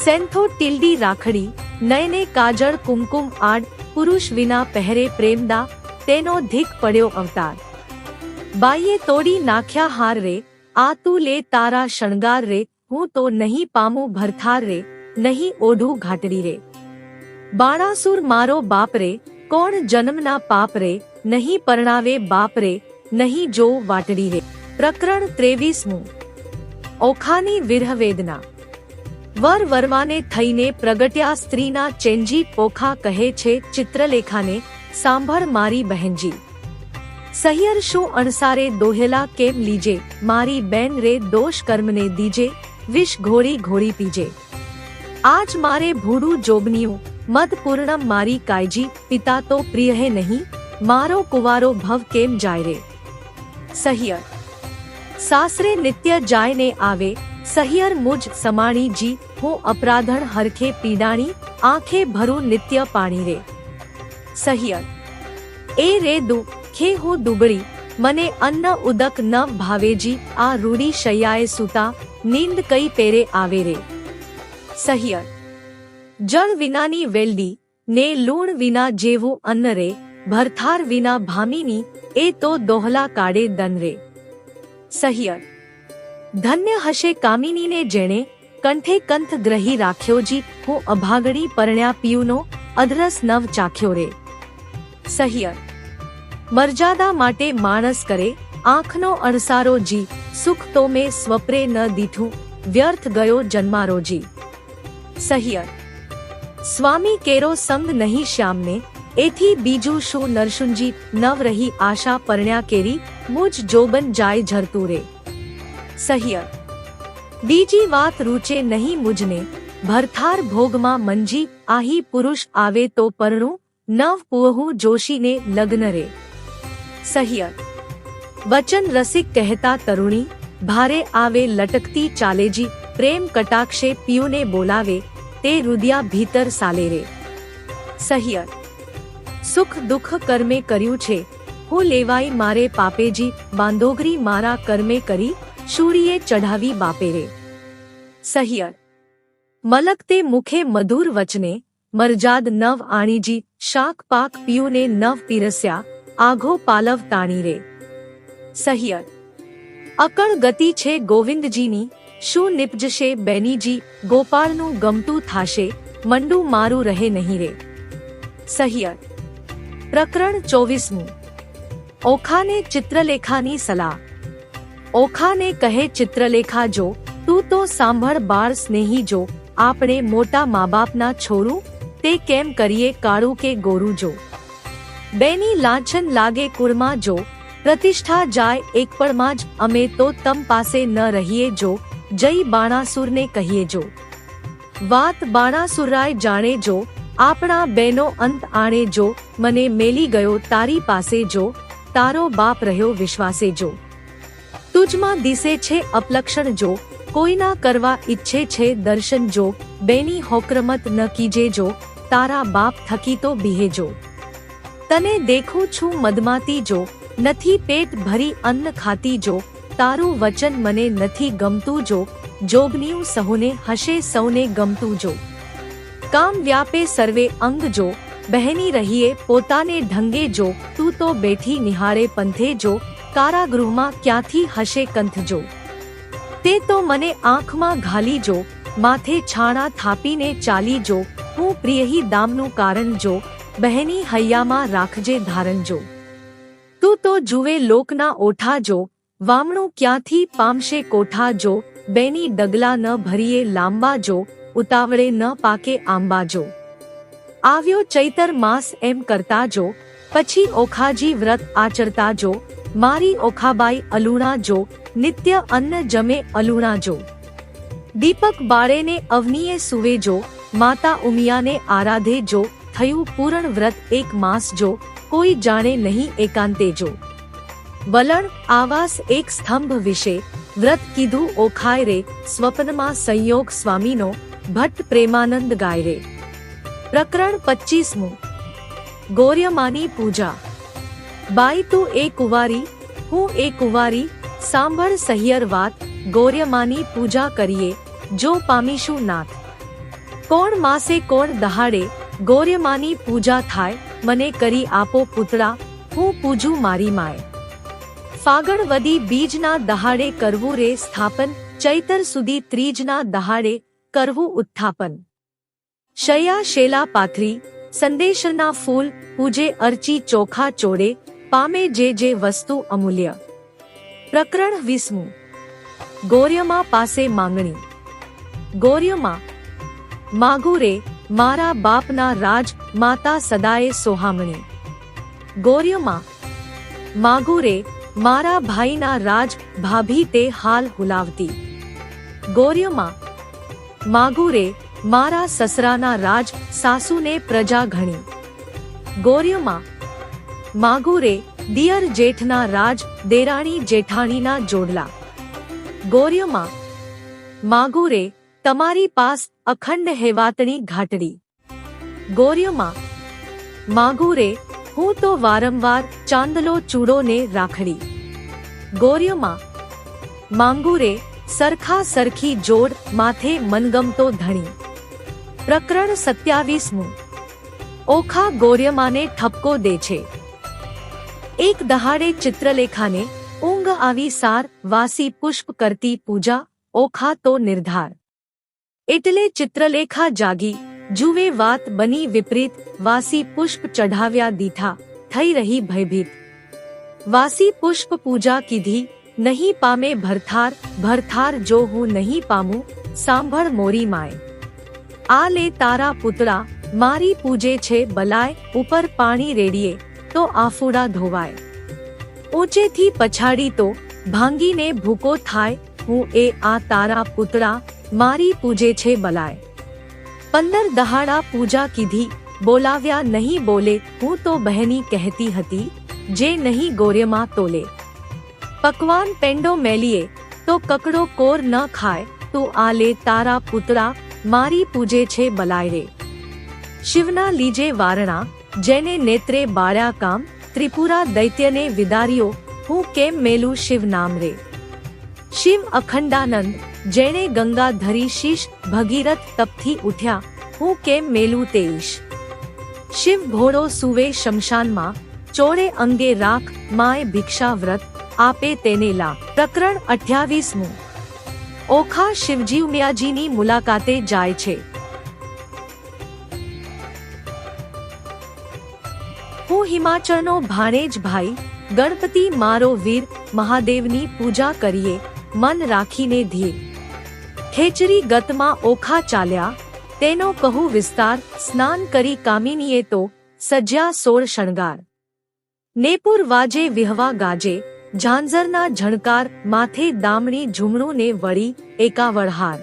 સેન્થો ટીલડી રાખડી નયને કાજળ કુમકુમ આડ, પુરુષ વિના પહેરે પ્રેમદા, તેનો ધીક પડ્યો અવતાર. બાઈએ તોડી નાખ્યા હાર રે, આ તું લે તારા શણગાર રે, હું તો નહીં પામું ભરથાર રે, નહીં ઓઢું ઘાટડી રે. બાણાસુર મારો બાપ રે, કોણ જન્મના પાપ રે, નહીં પરણાવે બાપ રે, નહીં જો વાટડી રે. પ્રકરણ 23મું. ઓખાની વિરહવેદના. વર વરવાને થઈને પ્રગટ્યા સ્ત્રીના ચેંજી ઓખા કહે છે ચિત્રલેખાને, સાંભળ મારી બહેનજી. સહિયર શું અણસારે દોહેલા કેમ લીજે, મારી બેન રે દોષ કર્મને દીજે, વિષ ઘોળી ઘોળી પીજે. આજ મારે ભૂડું જોબનિયું મદ પૂર્ણમ મારી કાયજી, પિતા તો પ્રિય હે નહીં, મારો કુવારો ભવ કેમ જાય રે. સહિયર સાસરે નિત્ય જાય ને આવે, સહિયર મુજ સમાણી જી, હું અપરાધણ હરખે પીડાણી, આંખે ભરું નિત્ય પાણી રે. સહિયર એ રે દુઃખે હું દુબળી, મને અન્ન ઉદક ન ભાવેજી, આ રૂડી શૈયાએ સૂતા, નીંદ કઈ પેરે આવે રે. સહિયર જળ વિનાની વેલડી ને લૂણ વિના જેવું અન્ન રે, ભરથાર વિના ભામીની એ તો દોહલા કાઢે દન રે. સહિયર ધન્ય હશે કામિનીને જેણે કંઠે કંથ ગ્રહી રાખ્યોજી, હું અભાગડી પરણ્યા પીયુનો અધરસ નવ ચાખ્યો રે. સહિયર મર્યાદા માટે માણસ કરે, આંખનો અણસારો જી, સુખ તો મેં સ્વપ્રે ન દીઠું, વ્યર્થ ગયો જન્મારો જી. સહિયર સ્વામી કેરો સંગ નહીં શ્યામને, એથી બીજું શું નરશુંજી, નવ રહી આશા પરણ્યા કેરી, મુજ જોબન જાય ઝરતું રે. સહિયર બીજી વાત રૂચે નહીં મુજને, ભરથાર ભોગમાં મંજી, આહી પુરુષ આવે તો પરણું, નવ પુહું જોશીને લગ્ન રે. સહિયર. વચન રસિક કહેતા તરુણી, ભારે આવે લટકતી ચાલેજી, પ્રેમ કટાક્ષે પિયુને બોલાવે, તે રુદિયા ભીતર સાલે રે. સહિયર. સુખ દુઃખ કર્મે કર્યું છે, હું લેવાઈ મારે પાપેજી, બાંધોગરી મારા કર્મે કરી, શૂળીએ ચઢાવી બાપે રે. સહિયર. મલકતે મુખે મધુર વચને, મરજાદ નવ આણીજી, શાક પાક પિયુને નવ પીરસ્યા, આઘો પાલવ તાણી રે. સહિયર. અકળ ગતિ છે ગોવિંદજીની, શું નિપજશે બેનીજી, ગોપાળનું ગમતું થાશે, મંડું મારું રહે નહીં રે. સહિયર. પ્રકરણ 24મું. ઓખાને ચિત્રલેખાની સલાહ. ઓખાને કહે ચિત્રલેખા જો, તું તો સાંભળ બાળ સ્નેહી જો, આપણે મોટા મા બાપના છોરું, તે કેમ કરીએ કાળું કે ગોરું જો. બેની લાંછન લાગે કુળમાં જો, પ્રતિષ્ઠા જાય એકપણમાં જ, અમે તો તમ પાસે ન રહીએ જો, જય બાણાસુરને કહીએ જો. વાત બાણાસુરાય જાણે જો, આપણા બેનો અંત આણે જો, મને મેલી ગયો તારી પાસે જો, તારો બાપ રહ્યો વિશ્વાસે જો. તુજમાં દિસે છે અપલક્ષણ જો, કોઈના કરવા ઈચ્છે છે દર્શન જો, બેની હોક્રમત ન કીજે જો, તારા બાપ થકી તો બીહે જો. તને દેખું છું મદમાતી જો, નથી પેટ ભરી અન્ન ખાતી જો, તારું વચન મને નથી ગમતું જો, જોગનિયું સહુને હશે સૌને ગમતું જો. કામ વ્યાપે સર્વે અંગ જો, બહેની રહીએ પોતાને ઢંગે જો, તું તો બેઠી નિહાળે પંથે જો, કારાગૃહમાં ક્યાંથી હશે કંથ જો. તે તો મને આંખમાં ઘાલી જો, માથે છાણા થાપીને ચાલી જો, હું પ્રિયહી દામનું કારણ જો, બહેની હૈયામાં રાખજે ધારણ જો. તું તો જુએ લોકના ઓઠા જો, વામણું ક્યાંથી પામશે કોઠા જો, બેની ડગલા ન ભરીએ લાંબા જો, ઉતાવળે ન પાકે આંબા જો. આવ્યો ચૈતર માસ એમ કરતા જો, પછી ઓખાજી વ્રત આચરતા જો, મારી ઓખાબાઈ અલુણા જો, નિત્ય અન્ન જમે અલુણા જો. દીપક બાળેને અવનીએ સુવે જો, માતા ઉમિયાને આરાધે જો, થયું પૂરણ વ્રત એક માસ જો, કોઈ જાણે નહીં એકાંતે જો. વલણ આવાસ એક સ્તંભ વિશે, વ્રત કીધું ઓખાય રે, સ્વપ્નમાં સંયોગ સ્વામીનો, ભટ્ટ પ્રેમાનંદ ગાય રે. પ્રકરણ 25મું. ગૌર્યમાની પૂજા. બાઈ તું એ કુંવારી, હું એ કુંવારી, સાંભળ સહિયર વાત, ગૌર્યમાની પૂજા કરીએ, જો પામીશું નાથ. કોણ માસે કોણ દહાડે, ગૌર્યમાની પૂજા થાય, મને કરી આપો પુતળા, હું પૂજું મારી માય. ફાગણ વદી બીજના દહાડે કરવું રે સ્થાપન, ચૈતર સુધી ત્રીજના દહાડે કરવું ઉત્થાપન. શૈયા શેલા પાથરી, સંદેશના ફૂલ, પૂજે અર્ચી ચોખા ચોડે, પામે જે જે વસ્તુ અમૂલ્ય. પ્રકરણ 20મું. ગૌર્યમા પાસે માંગણી. ગૌર્યમા. માગું રે મારા બાપના રાજ, માતા સદાએ સોહામણી. ગૌર્યમા. માગું રે મારા ભાઈના રાજ, ભાભી તે હાલ હુલાવતી. ગૌર્યમા. માગું રે મારા સસરાના રાજ, સાસુને પ્રજા ઘણી. ગૌર્યમા. માગું રે દિયર જેઠના રાજ, દેરાણી જેઠાણીના જોડલા. ગૌર્યમા. માગું રે તમારી પાસ અખંડ હેવાતણી ઘાટડી. ગૌર્યમા. માગું રે હું તો વારંવાર ચાંદલો ચૂડો ને રાખડી. ગૌર્યમા. માંગું રે સરખા સરખી જોડ, માથે મનગમતો ધણી. પ્રકરણ 27મું. ઓખા ગૌર્યમાને ઠપકો દે છે. એક દહાડે ચિત્રલેખાને ઊંઘ આવી સાર, વાસી પુષ્પ કરતી પૂજા, ઓખા તો નિર્ધાર. એટલે ચિત્રલેખા જાગી, જુએ વાત બની વિપરીત, વાસી પુષ્પ ચઢાવ્યા દીઠા, થઈ રહી ભયભીત. વાસી પુષ્પ પૂજા કીધી, નહીં પામે ભરથાર, ભરથાર જો હું નહીં પામું, સાંભળ મોરી માય. આ લે તારા પુતળા, મારી પૂજે છે બલાય, ઉપર પાણી રેડીએ તો આફુડા ધોવાય. ઊંચેથી પછાડી તો ભાંગીને ભૂકો થાય, હું એ આ તારા પુતળા મારી પૂજે છે બલાય. 15 દહાડા પૂજા કીધી, બોલાવ્યા નહીં બોલે. હું તો બહેની કહેતી હતી, જે નહીં ગોર્યમાં તોલે. પકવાન પેંડો મેલીએ તો કકડો કોર ન ખાય. તું આ લે તારા પુતળા મારી પૂજે છે બલાય રે. શિવના લીજે વારણા, જેને નેત્રે બાળ્યા કામ. ત્રિપુરા દૈત્યને વિદાર્યો, હું કેમ મેલું શિવ નામ રે. શિવ અખંડાનંદ, જેણે ગંગા ધરી શીશ. ભગીરથ તપથી ઉઠ્યા, હું કેમ મેલું તે ઈશ. શિવ ઘોડો સૂવે શમશાનમાં, ચોળે અંગે રાખ. માય ભિક્ષા વ્રત આપે તેને લાખ. પ્રકરણ 28મું. ઓખા શિવજી ઉમિયાજીની મુલાકાતે જાય છે. હું હિમાચળનો ભાણેજ ભાઈ, ગણપતિ મારો વીર. મહાદેવની પૂજા કરીએ, મન રાખીને ધીર. ખેચરી ગતમાં ઓખા ચાલ્યા, તેનો કહું વિસ્તાર. સ્નાન કરી કામિનીએ તો સજ્યા 16 શણગાર. નેપુર વાજે વિહવા ગાજે, ઝાંઝરના ઝણકાર. માથે દામણી ઝૂમણું ને વળી એકાવળહાર.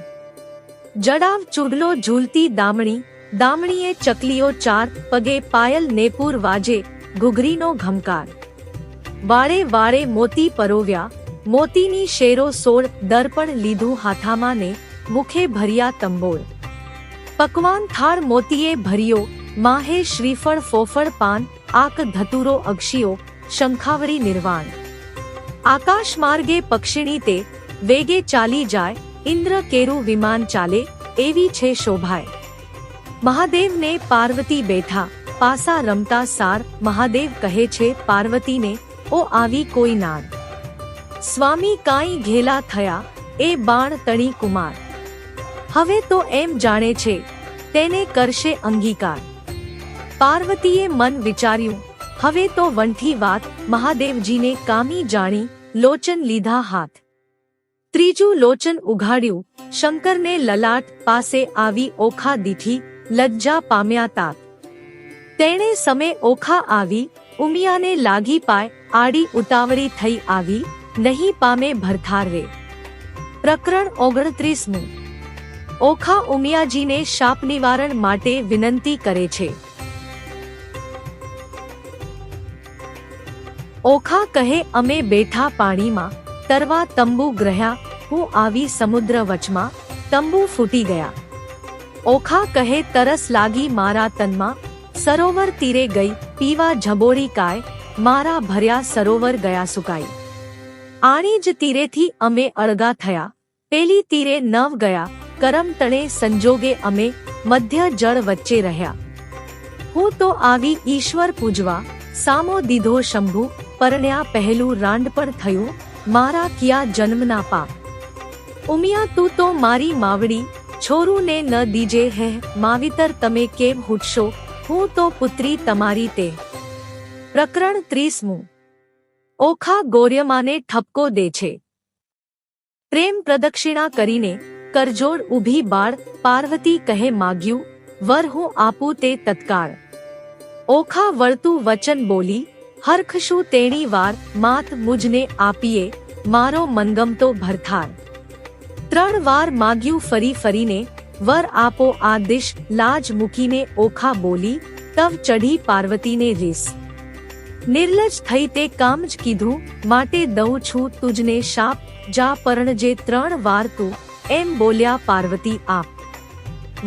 જડાવ ચૂડલો ઝૂલતી દામણી, દામણીએ ચકલીઓ 4. પગે પાયલ નેપુર વાજે, ઘૂઘરીનો ઘમકાર. વાળે વાળે મોતી પરોવ્યા, મોતીની શેરો 16. દર્પણ લીધું હાથામાં ને મુખે ભર્યા તંબોળ. પકવાન થાળ મોતીએ ભર્યો, માહે શ્રીફળ ફોફળ પાન. આક ધતુરો અક્ષીઓ, શંખાવળી નિર્વાણ. આકાશ માર્ગે પક્ષિણી તે વેગે ચાલી જાય. ઇન્દ્ર કેરું વિમાન ચાલે, એવી છે શોભાય. મહાદેવને પાર્વતી બેઠા, પાસા રમતા સાર. મહાદેવ કહે છે પાર્વતીને, ઓ આવી કોઈ નાર. સ્વામી કાંઈ ઘેલા થયા, એ બાણ તણી કુમાર. હવે તો એમ જાણે છે, તેને કરશે અંગીકાર. પાર્વતીએ મન વિચાર્યું, હવે તો વંઠી વાત. મહાદેવજીને કામી જાણી, લોચન લીધા હાથ. ત્રીજું લોચન ઉઘાડ્યું, શંકરને લલાટ પાસે આવી. ઓખા દીઠી, લજ્જા પામ્યા તાત. તેણે સમે ઓખા આવી, ઉમિયાને લાગી પાય. આડી ઉતાવળી થઈ આવી, નહીં પામે ભરથાર રે. પ્રકરણ 29મું. ઓખા ઉમિયાજીને શાપ નિવારણ માટે વિનંતી કરે છે. ઓખા કહે, અમે બેઠા પાણીમાં, તરવા તંબુ ગ્રહ્યા. હું આવી સમુદ્ર વચમાં, તંબુ ફૂટી ગયા. ઓખા કહે, તરસ લાગી મારા તનમાં, સરોવર તીરે ગઈ. પીવા ઝબોળી કાય, મારા ભર્યા સરોવર ગયા સુકાઈ. આણી જ તીરેથી અમે અળગા થયા, પેલી તીરે નવ ગયા. કરમ તણે સંજોગે અમે, મધ્ય જળ વચ્ચે રહ્યા. હું તો આવી ઈશ્વર પૂજવા, સામો દીધો શંભુ. પરણ્યા પહેલું રાંડપણ થયું, મારા કિયા જન્મના પાપ. ઉમિયા તું તો મારી માવડી, છોરું ને ન દીજે હે. માવિતર તમે કેમ હૂટશો, હું તો પુત્રી તમારી તે. પ્રકરણ 30મું. ઓખા ગોર્યમાને ઠપકો દે છે. પ્રેમ પ્રદક્ષિણા કરીને કરજોડ ઊભી બાળ. પાર્વતી કહે માગ્યું વર હું આપું તે તત્કાળ. ઓખા વળતું વચન બોલી, હરખશું તેણી વાર. માત મુજને આપીએ, મારો મનગમતો ભરથાર. 3 વાર માગ્યું ફરી ફરીને, વર આપો આદિશ. લાજ મૂકીને ઓખા બોલી, તવ ચઢી પાર્વતીને રીસ. નિર્લજ થઈ તે કામ જ કીધું, માટે દઉં છું તુજને શાપ. જા પરણજે 3 વાર તું, એમ બોલ્યા પાર્વતી આપ.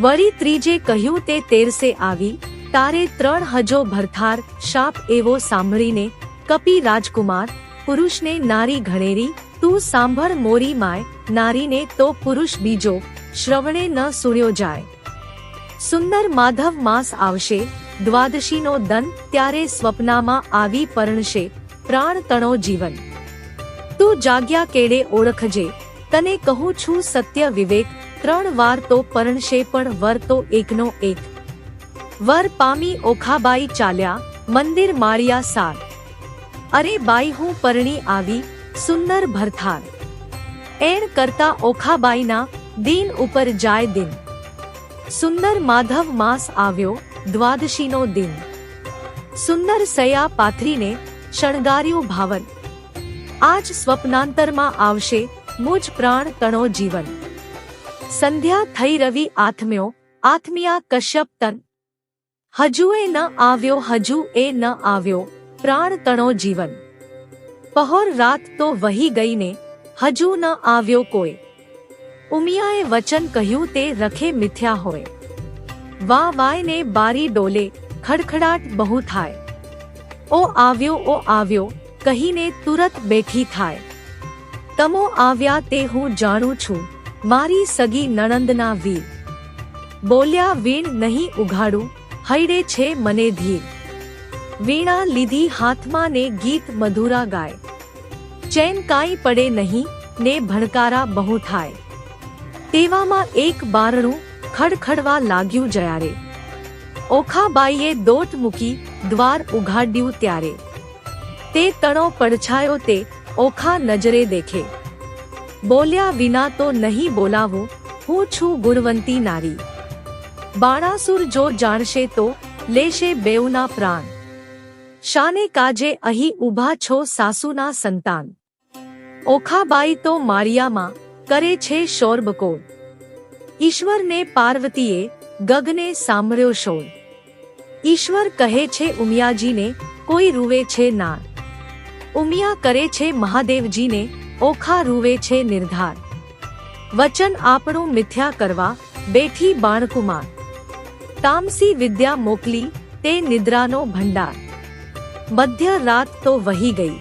વળી ત્રીજે કહ્યું તે તેરસે આવી, તારે 3 હજો ભરથાર. શાપ એવો સાંભળીને કપી રાજકુમાર, પુરુષને નારી ઘણેરી. તું સાંભળ મોરી માય, નારીને તો પુરુષ બીજો શ્રવણે ન સુણ્યો જાય. સુંદર માધવ માસ આવશે, દ્વાદશીનો દન. ત્યારે સ્વપ્નામાં આવી પરણશે, પ્રાણ તણો જીવન. તું જાગ્યા કેડે ઓળખજે, તને કહું છું સત્ય વિવેક. 3 વાર તો પરણશે, પણ વર તો એકનો એક. વર પામી ઓખાબાઈ ચાલ્યા, મંદિર માળિયા સાર. અરે બાઈ હું પરણી આવી, સુંદર ભરથાર. એણ કરતા ઓખાબાઈના દિન ઉપર જાય દિન. સુંદર માધવ માસ આવ્યો, દ્વાદશીનો દિન. સુંદર સયા પાથરીને શણગાર્યું ભાવન. આજ સ્વપ્નાંતરમાં આવશે, મુજ પ્રાણ તણો જીવન. સંધ્યા થઈ રવિ આથમ્યો, આથમ્યા કશ્યપ તન. હજુ એ ન આવ્યો, હજુ એ ન આવ્યો, પ્રાણ તણો જીવન. પહોર રાત તો વહી ગઈ ને, હજુ ન આવ્યો કોઈ. ઉમિયાએ વચન કહ્યું તે રખે મિથ્યા હોય. વા વાયને બારી ડોલે, ખડખડાટ બહુ થાય. ઓ આવ્યો કહીને તુરત બેઠી થાય. તમો આવ્યા તે હું જાણું છું, મારી સગી નણંદના વીર. બોલ્યા વીણ નહીં ઉઘાડું, હૈડે છે મને ધીર. વીણા લીધી હાથમાં ને ગીત મધુરા ગાય. ચેન કાંઈ પડે નહીં ને ભણકારા બહુ થાય. તેવામાં એક બારણું ખડખડવા લાગ્યું જ્યારે. ઓખાબાઈએ દોટ મૂકી દ્વાર ઉઘાડ્યું ત્યારે. તે તણો પડછાયો તે ઓખા નજરે દેખે. બોલ્યા વિના તો નહીં બોલાવું, હું છું ગુણવંતી નારી. બાણાસુર જો જાણશે તો લેશે બેઉના પ્રાણ. શાને કાજે અહીં ઊભા છો સાસુના સંતાન. ઓખાબાઈ તો માળિયામાં કરે છે શોરબકોર. ઈશ્વરને પાર્વતીએ ગગને સાંભળ્યો શોર. ઈશ્વર કહે છે ઉમિયાજીને કોઈ રૂવે છે નાર. ઉમિયા કરે છે મહાદેવજીને ઓખા રૂવે છે નિર્ધાર. વચન આપણું મિથ્યા કરવા બેઠી બાણકુમાર. તામસી વિદ્યા મોકલી તે નિદ્રાનો ભંડાર. મધ્ય રાત તો વહી ગઈ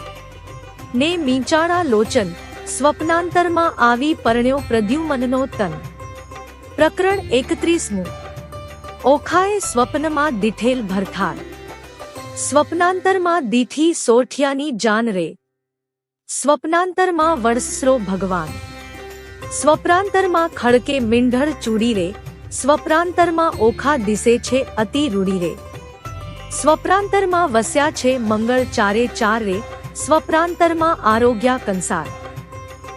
ને મીંચાણા લોચન. સ્વપ્નાંતરમાં આવી પરણ્યો પ્રદ્યુમનનો તન. પ્રકરણ 31. ઓખાએ સ્વપ્નમાં દીઠેલ ભરથાર. સ્વપ્નાંતરમાં દીઠી સોઠિયાની જાન રે. સ્વપ્નાંતરમાં વણસરો ભગવાન. સ્વપ્રાંતરમાં ખડકે મીંઢળ ચૂડી રે. સ્વપ્રાંતરમાં ઓખા દિસે છે અતિ રૂડી રે. સ્વપ્રાંતરમાં વસ્યા છે મંગળ ચારે ચાર રે. સ્વપ્રાંતરમાં આરોગ્યા કંસાર.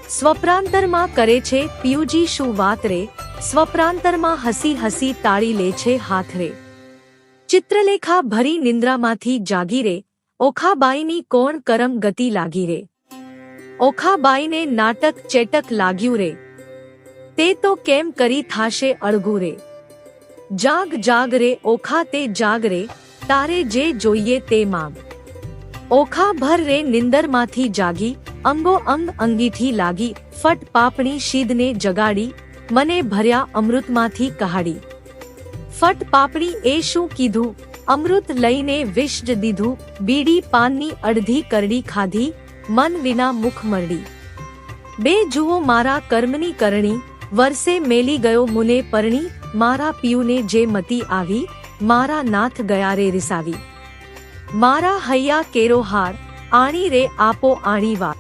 સ્વપ્રાંતરમાં કરે છે પિયુજી શું વાત રે. સ્વપ્રાંતરમાં હસી હસી તાળી લે છે હાથ રે. ચિત્રલેખા ભરી નિંદ્રામાંથી જાગી રે. ઓખાબાઈની કોણ કરમ ગતિ લાગી રે. ઓખાબાઈને નાટક ચેટક લાગ્યું રે. તે તો કેમ કરી થાશે અળગું રે. જાગ જાગ રે ઓખા તે જાગ રે, તારે જે જોઈએ તે માંગ. ઓખા ભર રે નિંદરમાંથી જાગી, અંગો અંગ અંગીઠી લાગી. ફટ પાપણી શીદને જગાડી, મને ભર્યા અમૃતમાંથી કહાડી. ફટ પાપણી એ શું કીધું, અમૃત લઈને વિષ જ દીધું. બીડી પાનની અડધી કરડી ખાધી, મન વિના મુખ મરડી. બે જુઓ મારા કર્મની કરણી, વર્ષે મેલી ગયો મુને પરણી. મારા પિયુને જે મતી આવી, મારા નાથ ગયા રે રિસાવી. મારા હૈયા કેરો હાર, આણી રે આપો આણી વાર.